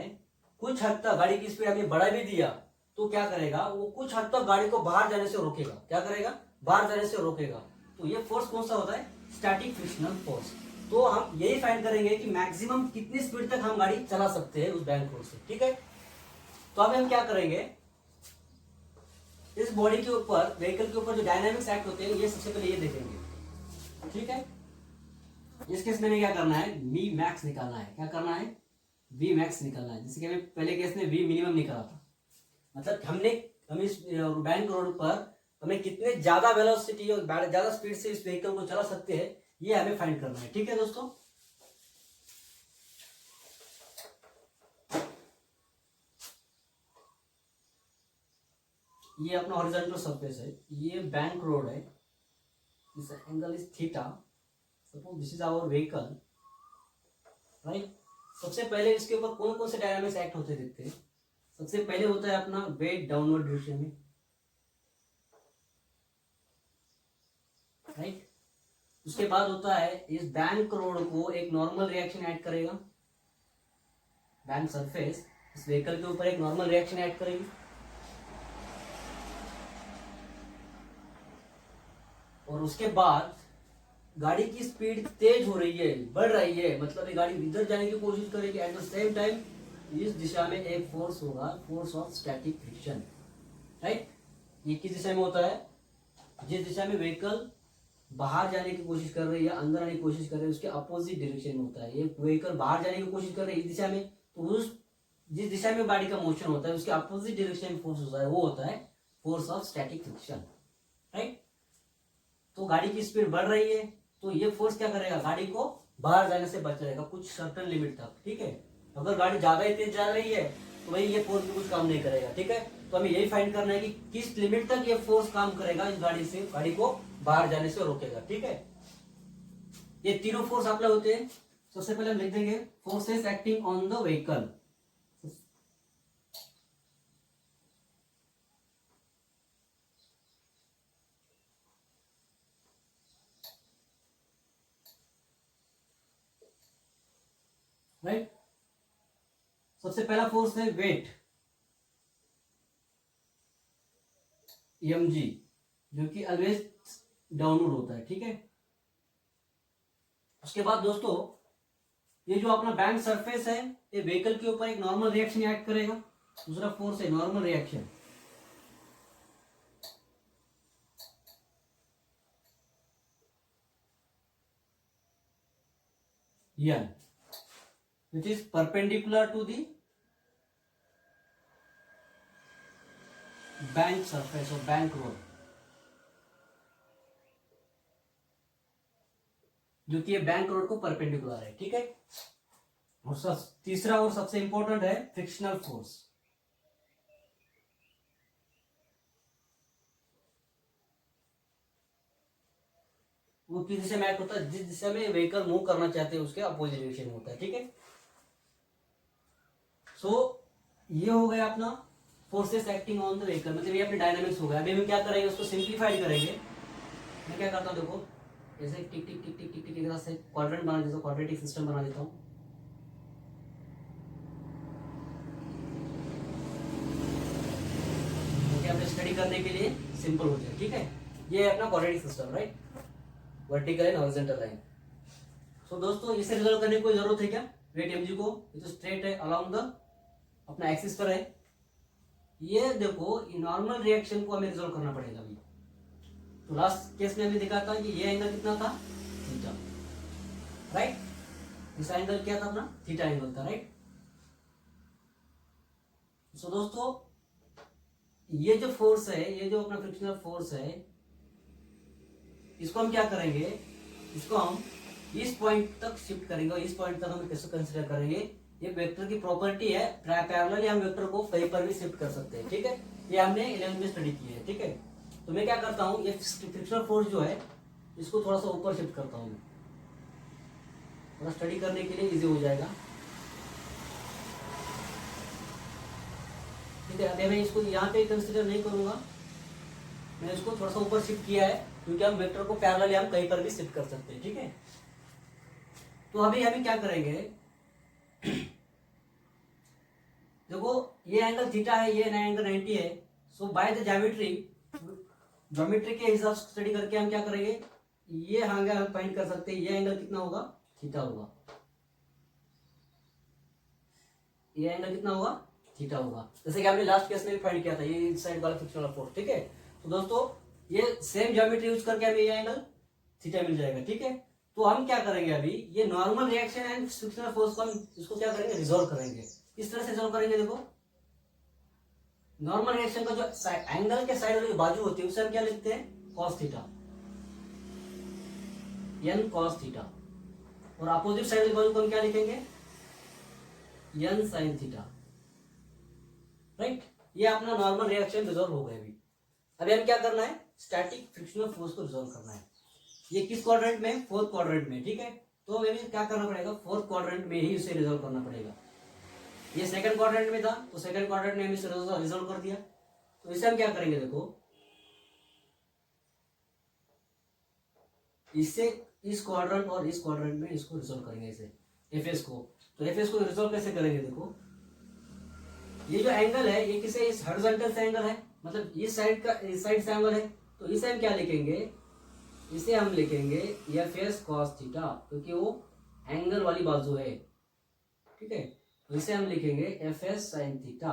कुछ हद तक गाड़ी की स्पीड अभी बढ़ा भी दिया तो क्या करेगा, वो कुछ हद तक गाड़ी को बाहर जाने से रोकेगा। क्या करेगा, बाहर जाने से रोकेगा। तो ये फोर्स कौन सा होता है, स्टैटिक फ्रिक्शनल फोर्स। तो हम यही फाइंड करेंगे कि मैक्सिमम कितनी स्पीड तक हम गाड़ी चला सकते हैं उस बैंक रोड से। ठीक है, तो अब हम क्या करेंगे, इस बॉडी के ऊपर, व्हीकल के ऊपर जो डायनामिक्स एक्ट होते हैं, ये सबसे पहले ये देखेंगे। ठीक है, इस केस में क्या करना है, वी मैक्स निकालना है। क्या करना है, वी मैक्स निकालना है। जैसे कि हमें पहले केस में वी मिनिमम निकाला था, मतलब हम इस बैंक रोड पर हमें कितने ज्यादा वेलोसिटी और ज्यादा स्पीड से इस व्हीकल को चला सकते हैं, ये हमें फाइंड करना है। ठीक है दोस्तों, ये अपना हॉरिजॉन्टल सरफेस है, ये बैंक रोड है, this angle is theta, suppose this is our vehicle, right. सबसे पहले इसके ऊपर कौन कौन से डायनामिक्स एक्ट होते देखते हैं। सबसे पहले होता है अपना वेट डाउनवर्ड डायरेक्शन में, राइट। उसके बाद होता है इस बैंक रोड को एक नॉर्मल रिएक्शन ऐड करेगा, बैंक सरफेस इस व्हीकल के ऊपर एक नॉर्मल रिएक्शन ऐड करेगी, और उसके बाद गाड़ी की स्पीड तेज हो रही है, बढ़ रही है, मतलब ये गाड़ी इधर जाने की कोशिश करेगी, एट द सेम टाइम इस दिशा में एक फोर्स होगा, force of static friction, right. ये किस दिशा में होता है, जिस दिशा में व्हीकल बाहर जाने की कोशिश कर रही है, अंदर आने की कोशिश कर रही है, उसके अपोजिट डायरेक्शन में होता है। ये व्हीकल बाहर जाने की कोशिश कर रही है इस दिशा में, तो उस जिस दिशा में गाड़ी का मोशन होता है उसके अपोजिट डायरेक्शन में फोर्स होता है, वो होता है force of static friction, right. तो गाड़ी की स्पीड बढ़ रही है, तो ये फोर्स क्या करेगा, गाड़ी को बाहर जाने से बचाएगा कुछ सर्टेन लिमिट तक। ठीक है, अगर गाड़ी ज्यादा ही तेज जा रही है तो भाई ये फोर्स भी कुछ काम नहीं करेगा। ठीक है, तो हमें यही फाइंड करना है कि किस लिमिट तक ये फोर्स काम करेगा, इस गाड़ी से गाड़ी को बाहर जाने से रोकेगा। ठीक है, ये तीनों फोर्स अप्लाई होते हैं। सबसे पहले हम लिख देंगे forces acting on the vehicle. Right, सबसे पहला फोर्स है वेट, mg, जो कि ऑलवेज डाउनवर्ड होता है। ठीक है, उसके बाद दोस्तों ये जो अपना बैंक सरफेस है, ये व्हीकल के ऊपर एक नॉर्मल रिएक्शन ऐड करेगा। दूसरा फोर्स है normal reaction, n, which is perpendicular to the bank surface or bank road, जो कि ये बैंक रोड को परपेंडिकुलर है। ठीक है, और तीसरा और सबसे इंपॉर्टेंट है फ्रिक्शनल फोर्स। वो किस दिशा में एक्ट होता है, जिस दिशा में व्हीकल मूव करना चाहते हैं उसके अपोजिट डायरेक्शन में होता है। ठीक है, सो ये हो गया अपना forces acting on the vehicle, मतलब ये अपने डायनामिक्स हो गया। अभी हम क्या करेंगे, उसको सिंप्लीफाइड करेंगे। मैं क्या करता हूँ, देखो ऐसे टिक टिक टिक टिक टिक टिक एक से क्वाड्रेंट बना देता हूँ, क्वाड्रेटिक सिस्टम बना देता हूँ। अपने स्टडी करने के लिए सिंपल हो जाए। ठीक है, ये है अपना quadratic system, right, vertical and horizontal line. So दोस्तों इसे रिजॉल्व करने की कोई जरूरत है क्या, वेट mg को, ये तो स्ट्रेट है, अलोंग द अपना एक्सिस पर है। ये देखो नॉर्मल रिएक्शन को हमें रिजॉल्व करना पड़ेगा अभी। तो लास्ट केस में हमने देखा था कि ये एंगल कितना था, थीटा, राइट। इस एंगल क्या था अपना, थीटा एंगल था, राइट। सो दोस्तों ये जो फोर्स है, ये जो अपना फ्रिक्शनल फोर्स है, इसको हम क्या करेंगे, इसको हम इस पॉइंट तक शिफ्ट करेंगे, और इस पॉइंट तक हम कैसे कंसीडर करेंगे, ये वेक्टर की प्रॉपर्टी है, पैरेलली हम वेक्टर को कहीं पर भी शिफ्ट कर सकते हैं। ठीक है, ये हमने 11th में स्टडी की है। ठीक है, तो मैं क्या करता हूँ, ये फ्रिक्शनल फोर्स जो है इसको थोड़ा सा ऊपर शिफ्ट करता हूँ, थोड़ा स्टडी करने के लिए इजी हो जाएगा। ठीक है, अभी मैं इसको यहाँ पे कंसिडर नहीं करूंगा, मैं इसको थोड़ा सा ऊपर शिफ्ट किया है क्योंकि हम वेक्टर को पैरेलल हम कहीं पर भी शिफ्ट कर सकते हैं। ठीक है, तो अभी हम क्या करेंगे, देखो ये एंगल थीटा है, ये एंगल 90 है। सो बाय द ज्योमेट्री के हिसाब से स्टडी करके हम क्या करेंगे, ये एंगल हम फाइंड कर सकते हैं, ये एंगल कितना होगा, थीटा होगा। ये एंगल कितना होगा, थीटा होगा, जैसे कि हमने लास्ट केस में भी फाइंड किया था, ये इस साइड वाला फ्रिक्शनल फोर्स। ठीक है, तो दोस्तों ये सेम ज्योमेट्री यूज करके हमें ये एंगल थीटा मिल जाएगा। ठीक है, तो हम क्या करेंगे, अभी ये normal reaction and frictional force को हम इसको क्या करेंगे, रिजोल्व करेंगे। किस तरह से रिजोल्व करेंगे, देखो नॉर्मल रिएक्शन का जो एंगल के साइड वाली बाजू होती है उसे हम क्या लिखते हैं, cos theta, n cos theta, और अपोजिट साइड वाली बाजू को हम क्या लिखेंगे, एन साइन थीटा। राइट, ये अपना नॉर्मल रिएक्शन रिजोल्व हो गया। अभी हम क्या करना है, स्टैटिक फ्रिक्शनल फोर्स को रिजोल्व करना है। ये किस क्वाड्रेंट में, फोर्थ क्वाड्रेंट में। ठीक है, तो हमें क्या करना पड़ेगा, फोर्थ क्वाड्रेंट में ही इसे रिजोल्व करना पड़ेगा। ये सेकंड क्वाड्रेंट में था, तो सेकंड क्वाड्रेंट में हम इसे रिजोल्व कर दिया। तो इसे हम क्या करेंगे, देखो इससे इस क्वाड्रेंट और इस क्वाड्रेंट में इसको रिजोल्व करेंगे, इसे एफएस को। तो एफएस को रिजोल्व कैसे करेंगे, देखो ये जो एंगल है ये किसे, इस हॉरिजॉन्टल से एंगल है, मतलब इस साइड का, इस साइड से एंगल है, तो इसे हम क्या लिखेंगे, इसे हम लिखेंगे एफ एस कॉस थीटा, क्योंकि वो एंगल वाली बाजू है। ठीक है, तो इसे हम लिखेंगे एफ एस साइन थीटा।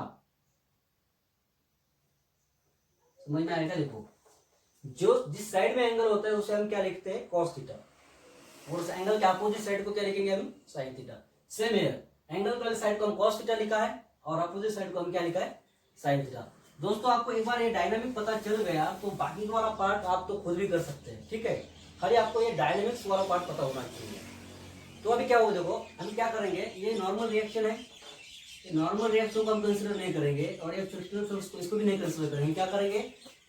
समझ में आएगा, देखो जो जिस साइड में एंगल होता है उसे हम क्या लिखते हैं, कॉस थीटा, और उस एंगल के अपोजिट साइड को क्या लिखेंगे हम, साइन थीटा। सेम है, एंगल वाली साइड को हम कॉस थीटा लिखा है और अपोजिट साइड को हम क्या लिखा है, साइन थीटा। दोस्तों आपको एक बार ये डायनामिक पता चल गया तो बाकी वाला पार्ट आप तो खुद भी कर सकते हैं। ठीक है, खाली आपको ये डायनामिक्स वाला पार्ट पता होना चाहिए। तो अभी क्या होगा, देखो हम क्या करेंगे, ये नॉर्मल रिएक्शन है, नॉर्मल रिएक्शन को हम कंसिडर नहीं करेंगे और ये फ्रिक्शनल फोर्स को इसको भी नहीं कंसिडर करेंगे। क्या करेंगे,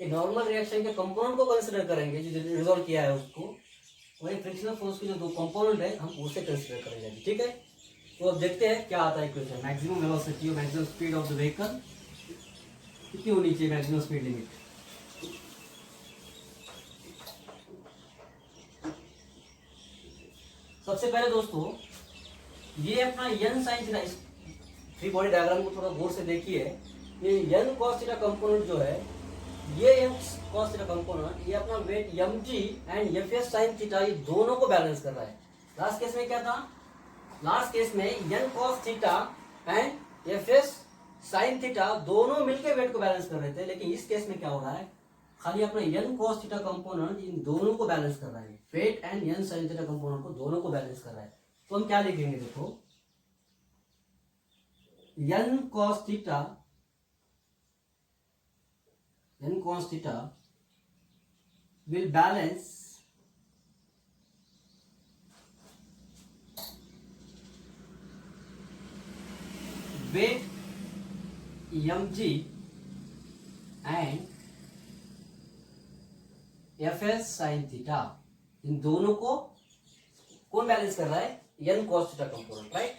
ये नॉर्मल रिएक्शन के कंपोनेंट को कंसिडर करेंगे, जो रिजोल्व किया है उसको, वही फ्रिक्शनल फोर्स के जो दो कंपोनेंट है हम उसे कंसिडर करेंगे। ठीक है, तो अब देखते हैं क्या आता है इक्वेशन। मैक्सिमम वेलोसिटी और maximum speed of the vehicle कितनी होनी चाहिए, मैक्सिमम स्पीड लिमिट। सबसे पहले दोस्तों ये अपना यन साइन थीटा, इस फ्री बॉडी डायग्राम को थोड़ा गौर से देखिए। ये यन कॉस थीटा कंपोनेंट जो है, ये यन कॉस थीटा कंपोनेंट, ये अपना weight m g and f s sine theta, ये दोनों को बैलेंस कर रहा है। लास्ट केस में क्या था, लास्ट केस में n cos theta and f s sine theta दोनों मिलकर वेट को बैलेंस कर रहे थे, लेकिन इस केस में क्या हो रहा है, खाली अपना यन कॉस थीटा कंपोनेंट इन दोनों को बैलेंस कर रहा है, weight and n sine theta component को दोनों को बैलेंस कर रहा है। तो हम क्या लिखेंगे, देखो n cos theta will balance weight mg and fs sin theta, इन दोनों को कौन बैलेंस कर रहा है, n cos theta component. Right,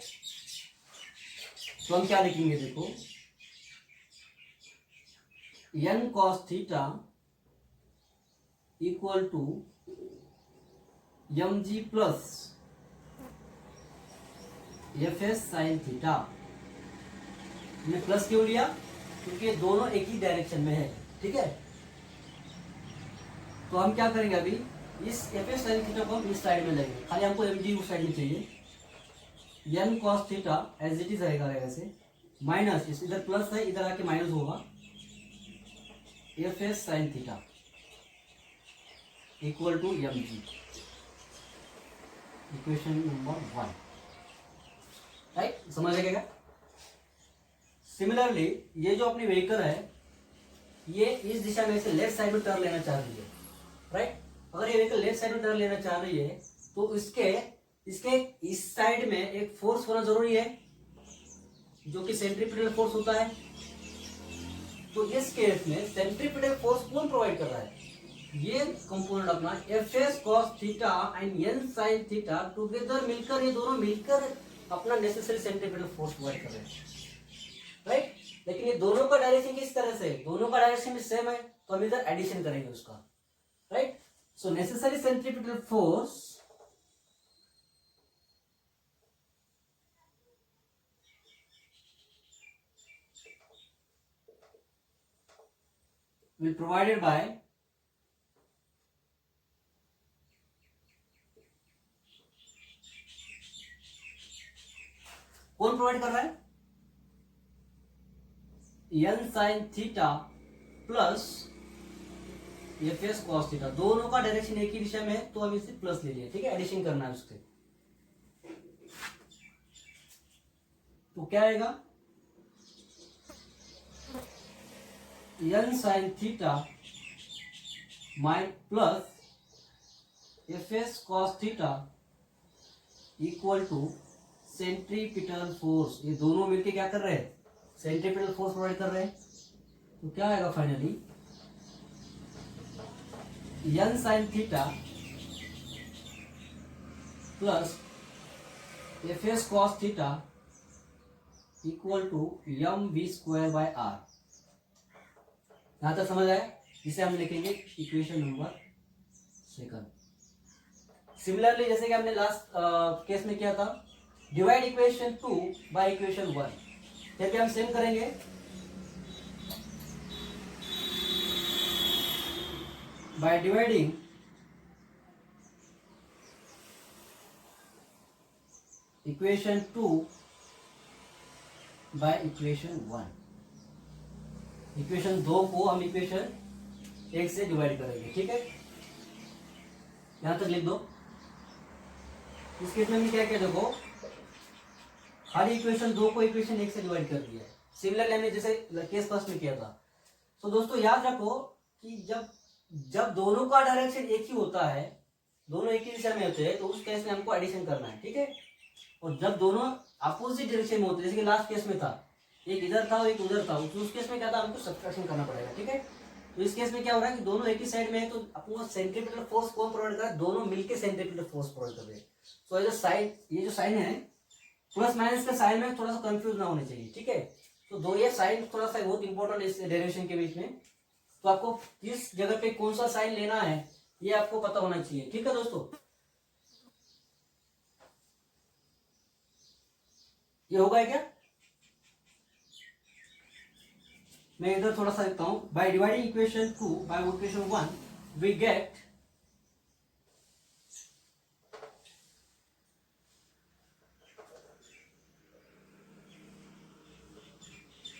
तो हम क्या लिखेंगे, देखो n cos theta equal to m g plus f s sine theta. हमने प्लस क्यों लिया, क्योंकि ये दोनों एक ही डायरेक्शन में है। ठीक है, तो हम क्या करेंगे, अभी इस एफ एस साइन थीटा को हम इस साइड में लेंगे, खाली हमको एम जी उस साइड में चाहिए। N cos theta as it is रहेगा वैसे, माइनस इस इधर प्लस है, इधर आके माइनस होगा, f s sine theta equal to m g, equation number 1। Right, समझ लगेगा। सिमिलरली ये जो अपनी व्हीकल है, ये इस दिशा में से लेफ्ट साइड में टर्न लेना चाह रही है। राइट, अगर ये व्हीकल लेफ्ट साइड में टर्न लेना चाह रही है तो इसके इस साइड में एक फोर्स होना जरूरी है, जो कि सेंट्रीपिटल फोर्स होता है। तो इस केस में सेंट्रीपिटल फोर्स कौन प्रोवाइड कर रहा है? ये कंपोनेंट अपना f s cos theta and n sine theta together मिलकर, ये दोनों मिलकर अपना नेसेसरी सेंट्रीपिटल फोर्स प्रोवाइड कर रहे हैं, राइट। लेकिन ये दोनों का डायरेक्शन किस तरह से, दोनों का डायरेक्शन भी सेम है, तो हम इधर एडिशन करेंगे उसका, right. So necessary centripetal force will provided by कौन प्रोवाइड कर रहा है? N sine theta plus f s cos theta, दोनों का डायरेक्शन एक ही दिशा में है, तो हम इसे प्लस ले लिया, ठीक है, एडिशन करना है उसके। तो क्या आएगा? N sine theta minus plus f s cos theta equal to centripetal force, ये दोनों मिलके क्या कर रहे हैं? सेंट्रीपिटल फोर्स प्रोवाइड कर रहे हैं। तो क्या आएगा finally? N sine theta plus f s cos theta equal to m v square by r. यहां तक समझ आया? इसे हम लिखेंगे इक्वेशन नंबर सेकंड। सिमिलरली जैसे कि हमने लास्ट केस में किया था, डिवाइड इक्वेशन 2 बाय इक्वेशन 1, फिर हम सेम करेंगे। By dividing equation 2 by equation 1, equation 2 को हम इक्वेशन 1 से डिवाइड करेंगे, ठीक है। यहां तक लिख दो। इस केस में क्या क्या देखो, खाली इक्वेशन 2 को इक्वेशन 1 से डिवाइड कर दिया है। सिमिलरली हमने जैसे केस फर्स्ट में किया था। तो दोस्तों याद रखो कि जब दोनों का डायरेक्शन एक ही होता है, दोनों एक ही दिशा में होते हैं, तो उस केस में हमको एडिशन करना है, ठीक है। और जब दोनों अपोजिट डायरेक्शन में होते हैं, जैसे कि लास्ट केस में था, एक इधर था और एक उधर था, तो उस केस में क्या था, हमको सब्ट्रैक्शन करना पड़ेगा, ठीक है। तो इस केस में क्या हो रहा है कि दोनों एक ही साइड में है, तो अपना सेंट्रीपिटल फोर्स कौन प्रोवाइड कर रहा है? दोनों मिलके सेंट्रीपिटल फोर्स प्रोवाइड कर रहे हैं। सो ये जो साइन, ये जो साइन है, प्लस माइनस का साइन में थोड़ा सा कंफ्यूज ना होने चाहिए, ठीक है। तो दो ये साइन थोड़ा सा बहुत इंपॉर्टेंट है इस डेरिवेशन के बीच में, तो आपको किस जगह पे कौन सा साइन लेना है ये आपको पता होना चाहिए, ठीक है दोस्तों। ये होगा क्या? मैं इधर थोड़ा सा लिखता हूं। By dividing equation 2 by equation 1 we get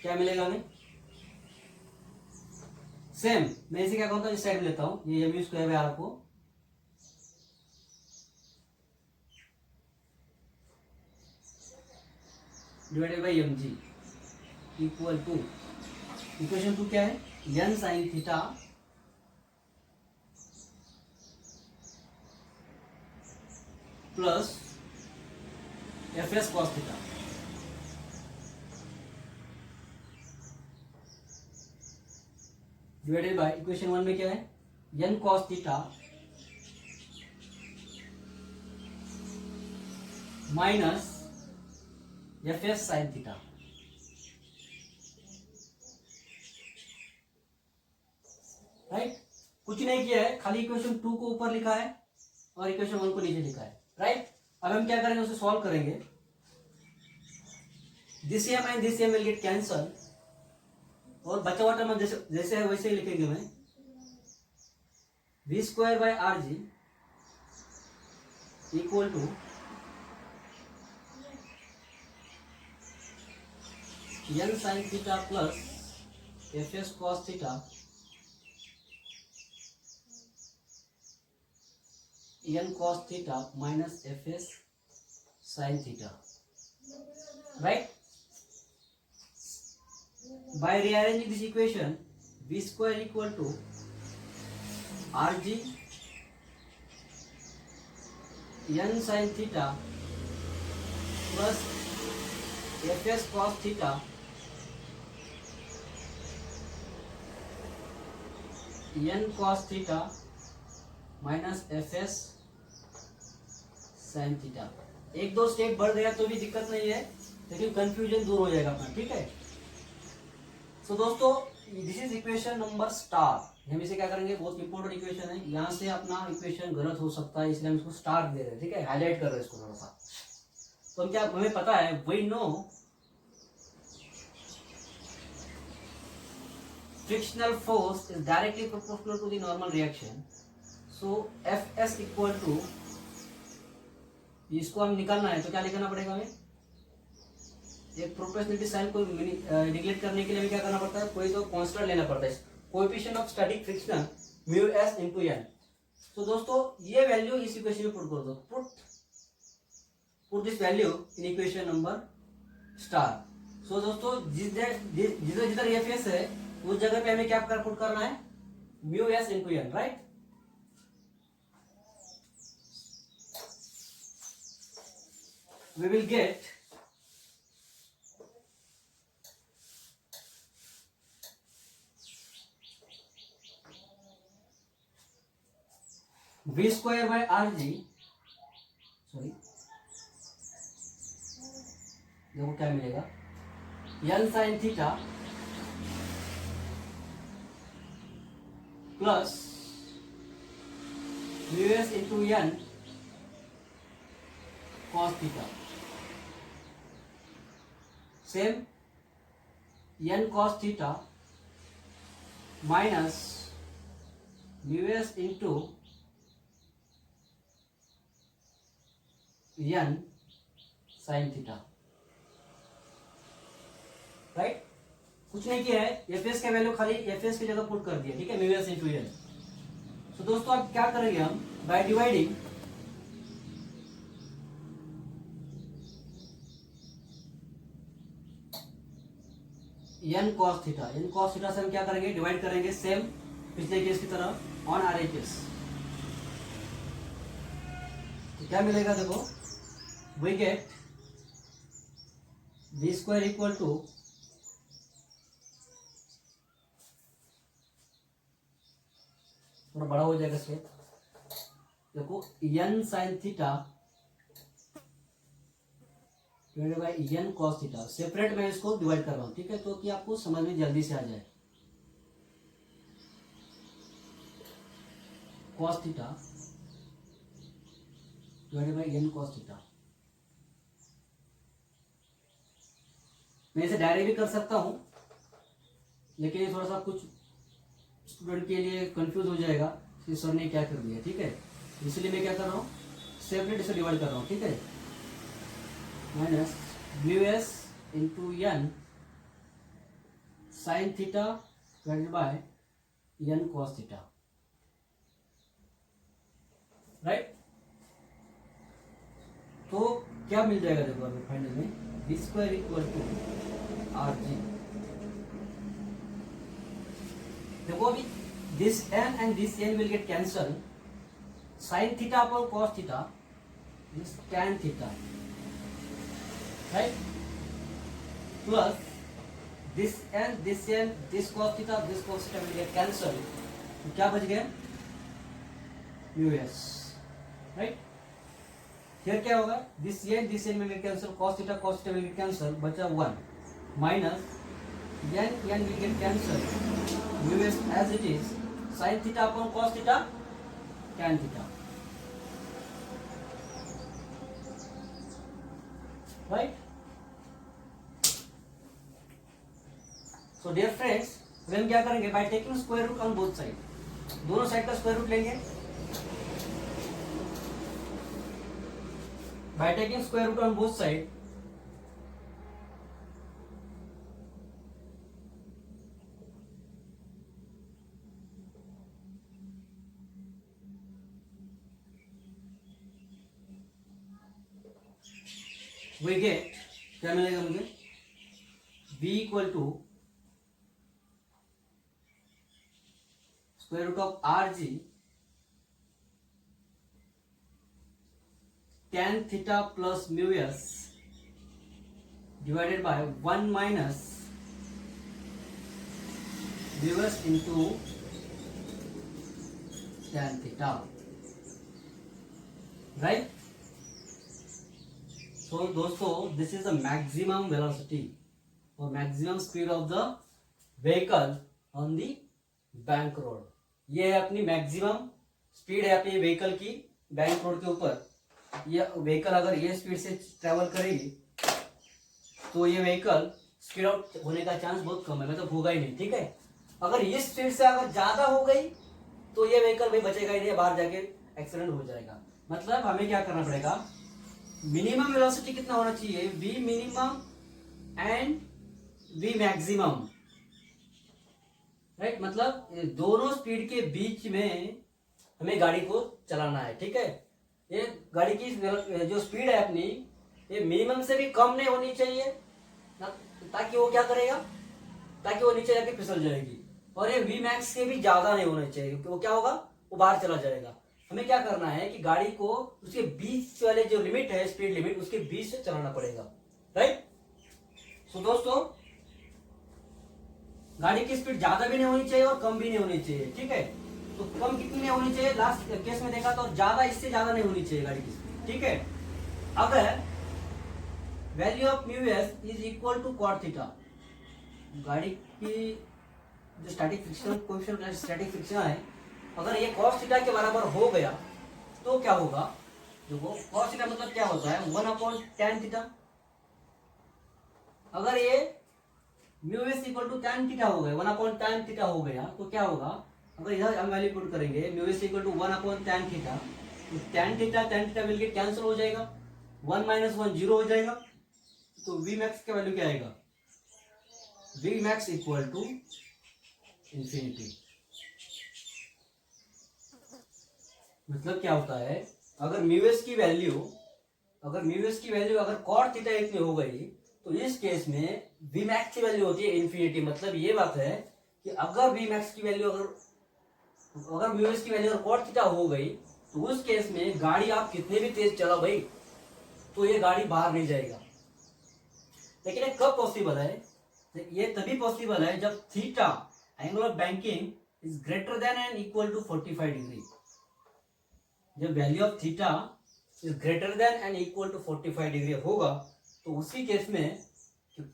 क्या मिलेगा हमें? सेम मैं इसे क्या कहता हूं, इस साइड में लेता हूं, ये एम स्क्वायर है आपको divided by m g equal to equation 2 क्या है? N sine theta plus f s cos theta divided by equation 1 में क्या है? N cos theta minus f s sine theta. Right, कुछ नहीं किया है, खाली इक्वेशन 2 को ऊपर लिखा है और इक्वेशन 1 को नीचे लिखा है, राइट। अब हम क्या करेंगे, उसे सॉल्व करेंगे। This m and this m will get cancel, और बचा हुआ टर्म जैसे है वैसे ही लिखेंगे। मैं v square by r g equal to n sine theta plus f s cos theta n cos theta minus f s sine theta, right. By rearranging this equation, v square equal to rg n sin theta plus fs cos theta n cos theta minus f s sine theta. एक दो step बढ़ गया तो भी दिक्कत नहीं है, लेकिन कंफ्यूजन दूर हो जाएगा अपना, ठीक है। सो दोस्तों this is equation number star. हम इसे क्या करेंगे, बहुत इंपॉर्टेंट इक्वेशन है, यहाँ से अपना इक्वेशन गलत हो सकता है, इसलिए हम इसको स्टार दे रहे हैं, ठीक है, हाईलाइट कर रहे हैं इसको थोड़ा सा। तो हम क्या, हमें पता है, we know frictional force is directly proportional to the normal reaction. So Fs equal to, इसको हम निकालना है तो क्या लिखना पड़ेगा हमें, एक प्रोपोर्शनलिटी साइन को निगलेक्ट करने के लिए हमें क्या करना पड़ता है, कोई तो कांस्टेंट लेना पड़ता है, coefficient of static friction mu s into n. तो दोस्तों ये वैल्यू इस इक्वेशन में पुट कर दो, put this value in equation number star. So दोस्तों जिधर जिधर एफ है उस जगह पे हमें क्या पुट करना है, mu s into n, right. We will get v square by rg, sorry देखो क्या मिलेगा, n sin theta plus mu s into n cos theta, same n cos theta minus mu s into n sine theta, right. कुछ नहीं किया है, f s का value खाली f s की जगह पुट कर दिया, ठीक है, म्यू एस इंटू n। तो दोस्तों अब क्या करेंगे हम, by dividing n cos theta, n cos theta से हम क्या करेंगे, डिवाइड करेंगे, सेम पिछले केस की तरह ऑन आर एच एस। तो क्या मिलेगा, देखो we get v square equal to थोड़ा बड़ा हो जाएगा स्टेप, देखो n sine theta divided by n cos theta, separate मैं इसको डिवाइड कर रहा हूं, ठीक है, तो कि आपको समझ में जल्दी से आ जाए। cos theta divided by n cos theta, मैं इसे डायरेक्ट भी कर सकता हूं, लेकिन ये थोड़ा सा कुछ स्टूडेंट के लिए कंफ्यूज हो जाएगा कि सर ने क्या कर दिया, ठीक है, इसलिए मैं क्या कर रहा हूँ, सेपरेट इसे डिवाइड कर रहा हूँ, ठीक है, minus mu s into n sine theta divided by n cos theta, right. तो क्या मिल जाएगा, देखो अभी फाइनल में v square equal to are G, देखो अभी this n and this n will get cancelled, sin theta upon cos theta is tan theta, right, plus this n this cos theta will get cancelled, तो क्या बच गया, mu S, right. फिर क्या होगा, this n will get cancelled, cos theta will get cancelled, बचा 1 minus n will get cancelled, mu S as it is, sin theta upon cos theta tan theta, right। So dear friends, हम क्या करेंगे, by taking square root on both side, दोनों side का square root लेंगे, by taking square root on both side, we get, क्या मिलेगा मुझे, v equal to square root of R G tan theta plus mu s divided by 1 minus mu s into tan theta, right? So दोस्तों, this is the maximum velocity or maximum speed of the vehicle on the bank road. ये है अपनी maximum speed है अपनी vehicle की bank road के ऊपर. ये व्हीकल अगर ये स्पीड से ट्रेवल करेगी तो ये व्हीकल स्पीड आउट होने का चांस बहुत कम है, मतलब होगा ही नहीं. ठीक है, अगर ये स्पीड से अगर ज्यादा हो गई तो ये व्हीकल भाई बचेगा ही नहीं, बाहर जाके एक्सीडेंट हो जाएगा. मतलब हमें क्या करना पड़ेगा, मिनिमम वेलोसिटी कितना होना चाहिए, v minimum and v maximum, right. मतलब दोनों स्पीड के बीच में हमें गाड़ी को चलाना है. ठीक है, ये गाड़ी की जो स्पीड है अपनी, ये मिनिमम से भी कम नहीं होनी चाहिए ताकि वो क्या करेगा, ताकि वो नीचे जाके फिसल जाएगी. और ये वी मैक्स के भी ज्यादा नहीं होना चाहिए क्योंकि वो क्या होगा, वो बाहर चला जाएगा. हमें क्या करना है कि गाड़ी को उसके बीच वाले जो लिमिट है, स्पीड लिमिट, उसके बीच से चलाना पड़ेगा, राइट. सो दोस्तों, गाड़ी की स्पीड ज्यादा भी नहीं होनी चाहिए और कम भी नहीं होनी चाहिए. ठीक है, तो कम कितनी नहीं होनी चाहिए, लास्ट केस में देखा तो ज्यादा, इससे ज्यादा नहीं होनी चाहिए गाड़ी की स्पीड. ठीक है, अगर value of mu s is equal to cot theta, गाड़ी की जो static friction coefficient, static friction है, अगर ये cos थीटा के बराबर हो गया तो क्या होगा, देखो cos थीटा मतलब क्या होता है 1/tan थीटा. अगर ये mu s equal to tan theta हो गया, 1/tan थीटा हो गया तो क्या होगा, अगर इधर हम वैल्यू पुट करेंगे mu s equal to 1/tan theta, तो tan थीटा मिलके कैंसिल हो जाएगा, 1 - 1 0 हो जाएगा. तो v मैक्स का वैल्यू क्या आएगा, v max equal to infinity. मतलब क्या होता है, अगर म्यूएस की वैल्यू अगर कॉट थीटा इतनी हो गई तो इस केस में वी मैक्स की वैल्यू होती है इंफिनिटी. मतलब ये बात है कि अगर वी मैक्स की वैल्यू अगर म्यूएस की वैल्यू अगर कॉट थीटा हो गई तो उस केस में गाड़ी आप कितने भी तेज चलाओ भाई, तो ये गाड़ी बाहर नहीं जाएगा. लेकिन ये कब पॉसिबल है, ये तभी पॉसिबल है जब theta angle of banking is greater than and equal to 45 degree. जब value of theta is greater than and equal to 45 degree होगा तो उसी केस में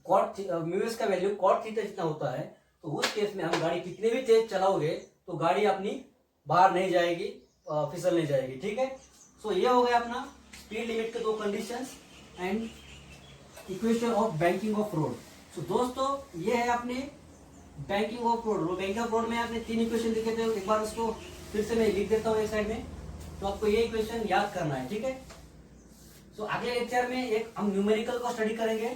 कॉट म्यूएस का वैल्यू कॉट थीटा जितना होता है, तो उस केस में हम गाड़ी कितने भी तेज चलाओगे तो गाड़ी अपनी बाहर नहीं जाएगी, फिसल नहीं जाएगी. ठीक है, सो ये हो गया अपना स्पीड लिमिट के दो conditions and equation of banking of road. So दोस्तों, ये है अपने banking of road. Banking of road में आपने 3 इक्वेशन लिखे थे, एक बार उसको फिर से मैं लिख देता हूँ एक साइड में, तो आपको ये इक्वेशन याद करना है. ठीक है, सो अगले लेक्चर में एक हम न्यूमेरिकल को स्टडी करेंगे